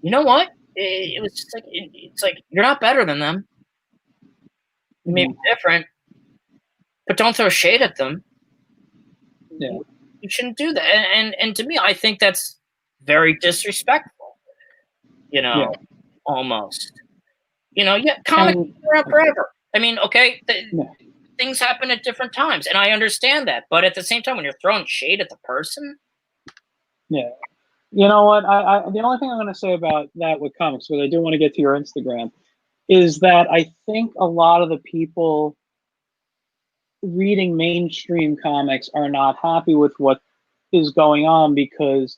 Speaker 2: you know what? It was just like, it's like, you're not better than them. You may be different, but don't throw shade at them.
Speaker 1: Yeah.
Speaker 2: You shouldn't do that. And to me, I think that's very disrespectful. You know, almost. You know, comics are out forever. I mean, okay, things happen at different times, and I understand that. But at the same time, when you're throwing shade at the person,
Speaker 1: you know what? I the only thing I'm going to say about that with comics, but I do want to get to your Instagram, is that I think a lot of the people reading mainstream comics are not happy with what is going on because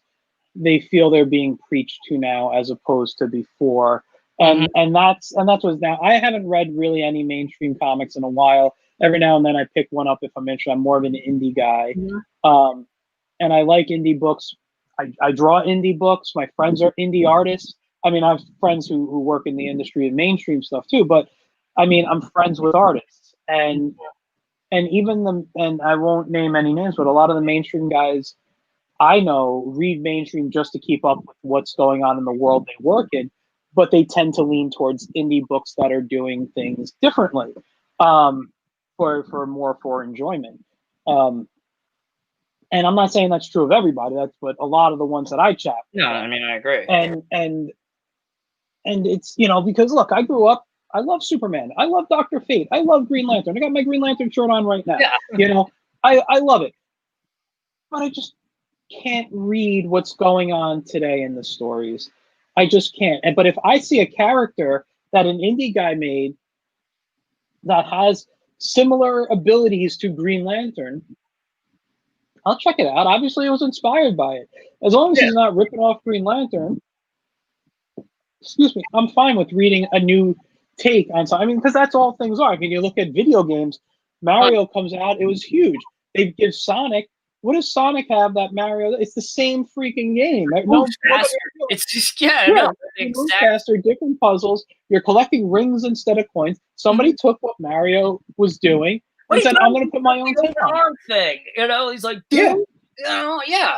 Speaker 1: they feel they're being preached to now as opposed to before. And that's what's now. I haven't read really any mainstream comics in a while. Every now and then I pick one up if I'm interested. I'm more of an indie guy. And I like indie books. I draw indie books. My friends are indie artists. I mean, I have friends who work in the industry of mainstream stuff too, but I mean, I'm friends with artists, and even and I won't name any names, but a lot of the mainstream guys I know read mainstream just to keep up with what's going on in the world they work in, but they tend to lean towards indie books that are doing things differently, for enjoyment. And I'm not saying that's true of everybody. But a lot of the ones that I chat with.
Speaker 2: No, I mean, I agree.
Speaker 1: And it's, you know, because look, I grew up, I love Superman. I love Dr. Fate. I love Green Lantern. I got my Green Lantern shirt on right now.
Speaker 2: Yeah.
Speaker 1: You know, I love it. But I just can't read what's going on today in the stories. I just can't. But if I see a character that an indie guy made that has similar abilities to Green Lantern, I'll check it out. Obviously, it was inspired by it. As long as he's not ripping off Green Lantern, excuse me, I'm fine with reading a new take on something. I mean, because that's all things are. I mean, you look at video games, Mario comes out, it was huge. They give Sonic. What does Sonic have that Mario? It's the same freaking game. No,
Speaker 2: faster. It's just
Speaker 1: yeah,
Speaker 2: no,
Speaker 1: you move
Speaker 2: exactly.
Speaker 1: faster, different puzzles. You're collecting rings instead of coins. Somebody took what Mario was doing and said, "I'm going to put my own take on
Speaker 2: arm thing." You know, he's like,
Speaker 1: yeah,
Speaker 2: you know, yeah.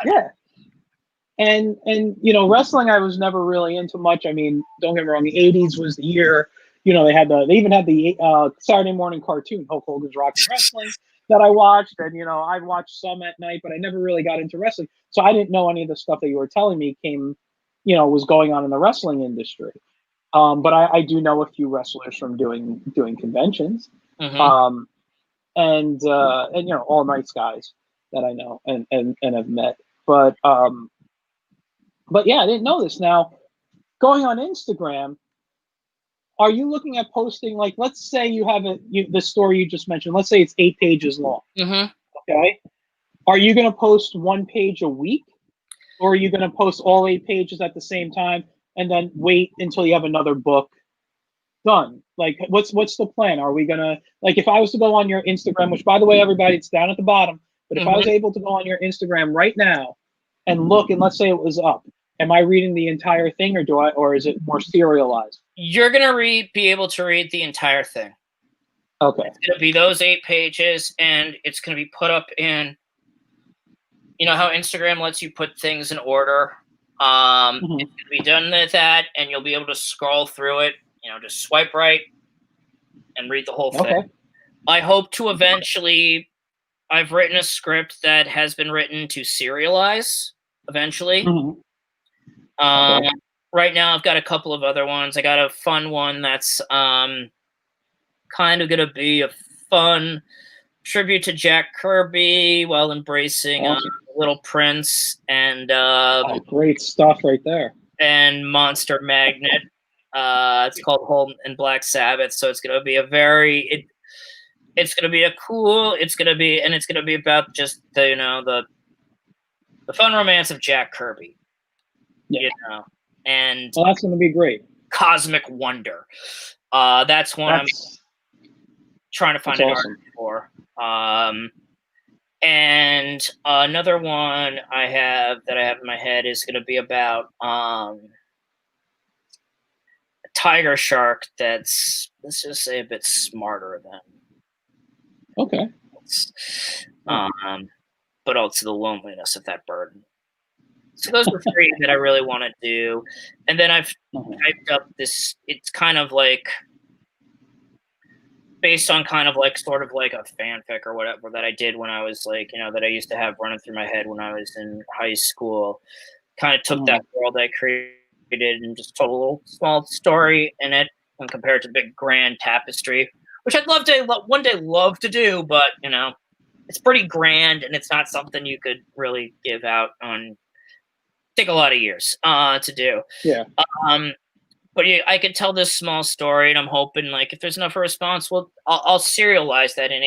Speaker 1: And you know, wrestling I was never really into much. I mean, don't get me wrong, the '80s was the year. You know, they even had the Saturday morning cartoon, Hulk Hogan's Rockin' Wrestling, that I watched, and you know, I watched some at night, but I never really got into wrestling, so I didn't know any of the stuff that you were telling me was going on in the wrestling industry. But I do know a few wrestlers from doing conventions, and you know, all nice guys that I know and have met, but yeah, I didn't know this. Now, going on Instagram, are you looking at posting, like, let's say you have the story you just mentioned, let's say it's 8 pages long. Okay. Are you going to post 1 page a week, or are you going to post all 8 pages at the same time and then wait until you have another book done? Like, what's the plan? Are we going to, like, if I was to go on your Instagram, which, by the way, everybody, it's down at the bottom, but if I was able to go on your Instagram right now and look, and let's say it was up, am I reading the entire thing, or is it more serialized?
Speaker 2: You're gonna be able to read the entire thing.
Speaker 1: Okay.
Speaker 2: It's gonna be those 8 pages, and it's gonna be put up in. You know how Instagram lets you put things in order. It's gonna be done with that, and you'll be able to scroll through it. You know, just swipe right and read the whole thing.
Speaker 1: Okay.
Speaker 2: I hope to eventually. I've written a script that has been written to serialize eventually.
Speaker 1: Okay.
Speaker 2: Right now, I've got a couple of other ones. I got a fun one that's kind of going to be a fun tribute to Jack Kirby while embracing Little Prince and
Speaker 1: great stuff right there.
Speaker 2: And Monster Magnet. It's called Home and Black Sabbath, so it's going to be a very it's going to be a cool. It's going to be about just the fun romance of Jack Kirby.
Speaker 1: Yeah.
Speaker 2: You know. And
Speaker 1: that's going to be great.
Speaker 2: Cosmic Wonder. That's one I'm trying to find an artist for. And another one I have in my head is going to be about a tiger shark that's, let's just say, a bit smarter than.
Speaker 1: Okay.
Speaker 2: But also the loneliness of that burden. So those are 3 that I really want to do. And then I've typed up this, it's kind of like based on kind of like sort of like a fanfic or whatever that I did when I was like, that I used to have running through my head when I was in high school. Kind of took that world I created and just told a little small story in it and compared to the big grand tapestry, which I'd love to one day to do, but it's pretty grand and it's not something you could really give out on. Take a lot of years to do.
Speaker 1: Yeah.
Speaker 2: But yeah, I could tell this small story, and I'm hoping, like, if there's enough of a response, I'll serialize that in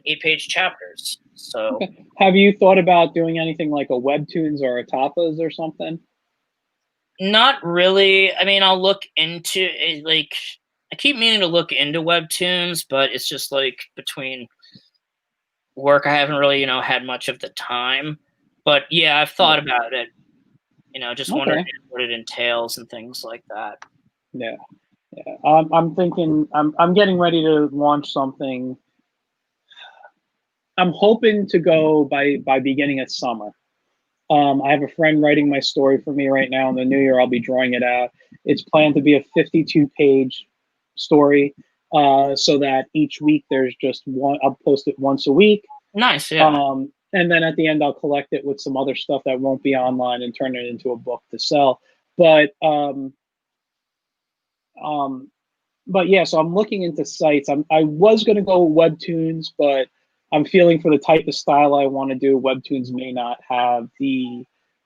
Speaker 2: 8-page chapters. So,
Speaker 1: have you thought about doing anything like a Webtoons or a Tapas or something?
Speaker 2: Not really. I mean, I'll look into it. Like, I keep meaning to look into Webtoons, but it's just like between work, I haven't really, had much of the time. But yeah, I've thought about it. Just wondering what it entails and things like that.
Speaker 1: Yeah. I'm thinking. I'm getting ready to launch something. I'm hoping to go by beginning of summer. I have a friend writing my story for me right now. In the new year, I'll be drawing it out. It's planned to be a 52-page story, so that each week there's just one. I'll post it once a week.
Speaker 2: Nice, yeah.
Speaker 1: And then at the end, I'll collect it with some other stuff that won't be online and turn it into a book to sell. But yeah, so I'm looking into sites. I was going to go Webtoons, but I'm feeling for the type of style I want to do, Webtoons may not have the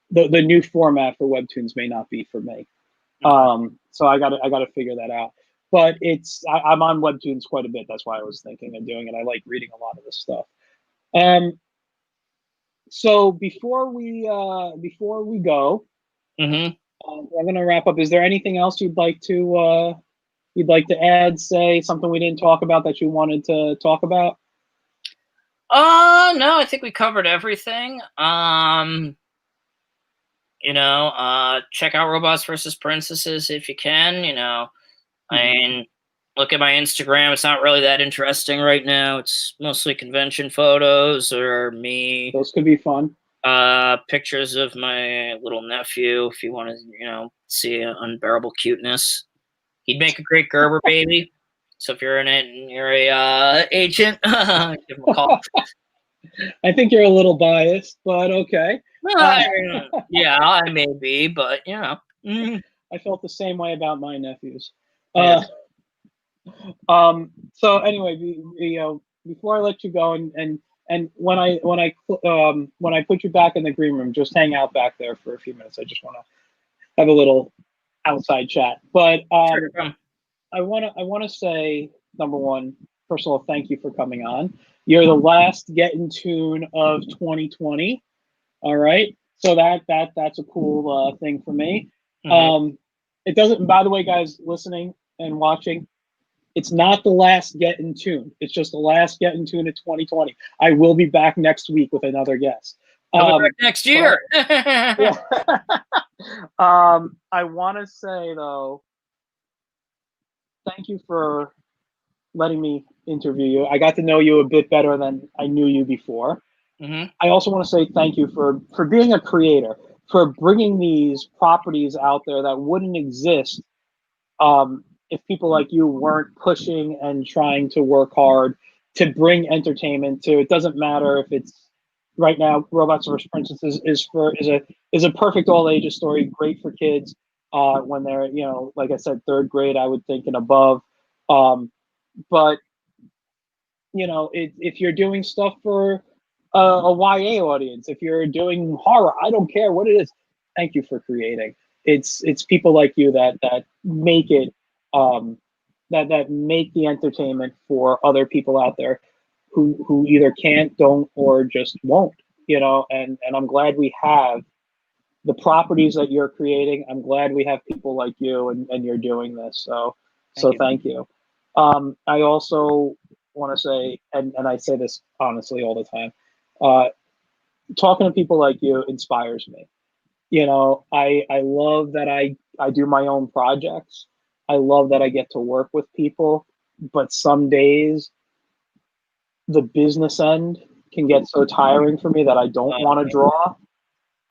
Speaker 1: new format for Webtoons may not be for me. So I gotta figure that out. But I'm on Webtoons quite a bit. That's why I was thinking of doing it. I like reading a lot of this stuff. So before we go, I'm gonna wrap up. Is there anything else you'd like to add? Say something we didn't talk about that you wanted to talk about?
Speaker 2: No, I think we covered everything. Check out Robots versus Princesses if you can. I mean, look at my Instagram. It's not really that interesting right now. It's mostly convention photos or me.
Speaker 1: Those could be fun.
Speaker 2: Pictures of my little nephew if you want to, see unbearable cuteness. He'd make a great Gerber baby. So if you're in it and you're a agent, give him a call.
Speaker 1: I think you're a little biased, but okay.
Speaker 2: Yeah, I may be, but
Speaker 1: I felt the same way about my nephews.
Speaker 2: Yeah.
Speaker 1: So anyway, before I let you go, and when I put you back in the green room, just hang out back there for a few minutes. I just want to have a little outside chat. But
Speaker 2: Sure.
Speaker 1: I want to say, number one, first of all, thank you for coming on. You're the last Get in Tune of 2020. All right, so that's a cool thing for me. It doesn't. By the way, guys listening and watching, it's not the last Get in Tune. It's just the last Get in Tune of 2020. I will be back next week with another guest.
Speaker 2: Back next year.
Speaker 1: Yeah. I want to say though, thank you for letting me interview you. I got to know you a bit better than I knew you before. I also want to say thank you for being a creator, for bringing these properties out there that wouldn't exist if people like you weren't pushing and trying to work hard to bring entertainment to. It doesn't matter if it's right now. Robots vs. Princesses is a perfect all ages story, great for kids when they're like I said, third grade, I would think, and above. But if you're doing stuff for a YA audience, if you're doing horror, I don't care what it is. Thank you for creating. It's people like you that make it that make the entertainment for other people out there who either can't, don't, or just won't. And I'm glad we have the properties that you're creating. I'm glad we have people like you and you're doing this. So thank you. I also want to say, and I say this honestly all the time, talking to people like you inspires me. I love that I do my own projects. I love that I get to work with people, but some days the business end can get so tiring for me that I don't want to draw.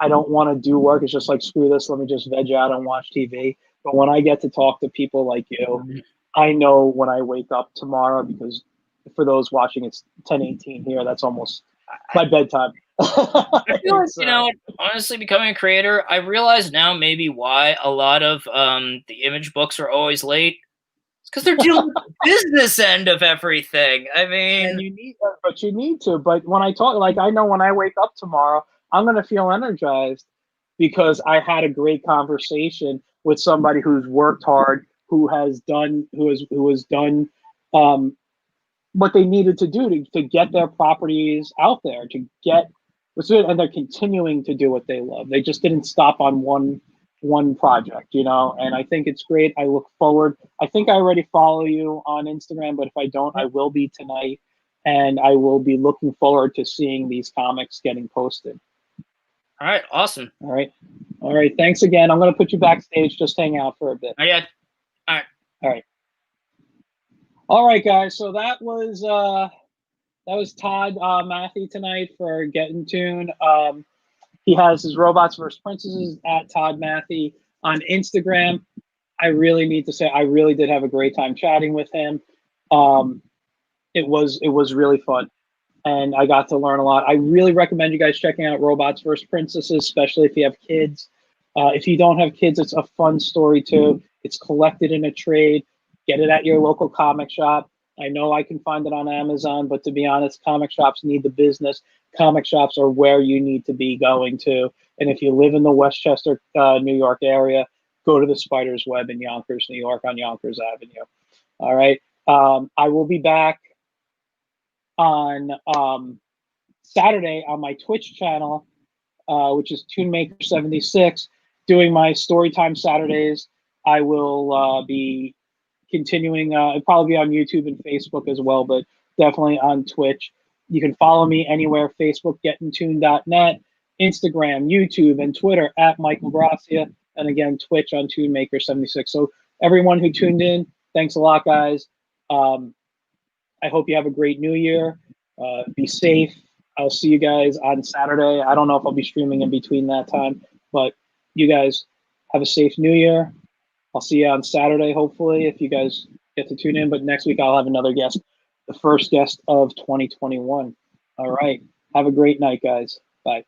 Speaker 1: I don't want to do work. It's just like, screw this, let me just veg out and watch TV. But when I get to talk to people like you, I know when I wake up tomorrow, because for those watching, it's 10:18 here. That's almost my bedtime.
Speaker 2: I feel like, honestly, becoming a creator, I realize now maybe why a lot of the image books are always late. It's because they're dealing with the business end of everything. I mean,
Speaker 1: and you need to. But when I talk, like, I know when I wake up tomorrow, I'm going to feel energized because I had a great conversation with somebody who's worked hard, who has done what they needed to do to get their properties out there, to get and they're continuing to do what they love. They just didn't stop on one project, and I think it's great. I look forward. I think I already follow you on Instagram, but if I don't, I will be tonight, and I will be looking forward to seeing these comics getting posted.
Speaker 2: All right, awesome.
Speaker 1: All right. Thanks again. I'm going to put you backstage. Just hang out for a bit.
Speaker 2: Oh, yeah. All right.
Speaker 1: All right, guys. So that was Todd Matthy tonight for Get in Tune. He has his Robots vs. Princesses at Todd Matthy on Instagram. I really need to say I really did have a great time chatting with him. It was really fun, and I got to learn a lot. I really recommend you guys checking out Robots vs. Princesses, especially if you have kids. If you don't have kids, it's a fun story too. It's collected in a trade. Get it at your local comic shop. I know I can find it on Amazon, but to be honest, comic shops need the business. Comic shops are where you need to be going to. And if you live in the Westchester, New York area, go to the Spider's Web in Yonkers, New York on Yonkers Avenue. All right. I will be back on Saturday on my Twitch channel, which is ToonMaker76, doing my Storytime Saturdays. I will be continuing, it'll probably be on YouTube and Facebook as well, but definitely on Twitch. You can follow me anywhere, Facebook, getintoon.net, Instagram, YouTube, and Twitter at Michael Gracia, and again, Twitch on ToonMaker76. So everyone who tuned in, thanks a lot, guys. I hope you have a great new year. Be safe. I'll see you guys on Saturday. I don't know if I'll be streaming in between that time, but you guys have a safe new year. I'll see you on Saturday, hopefully, if you guys get to tune in. But next week, I'll have another guest, the first guest of 2021. All right. Have a great night, guys. Bye.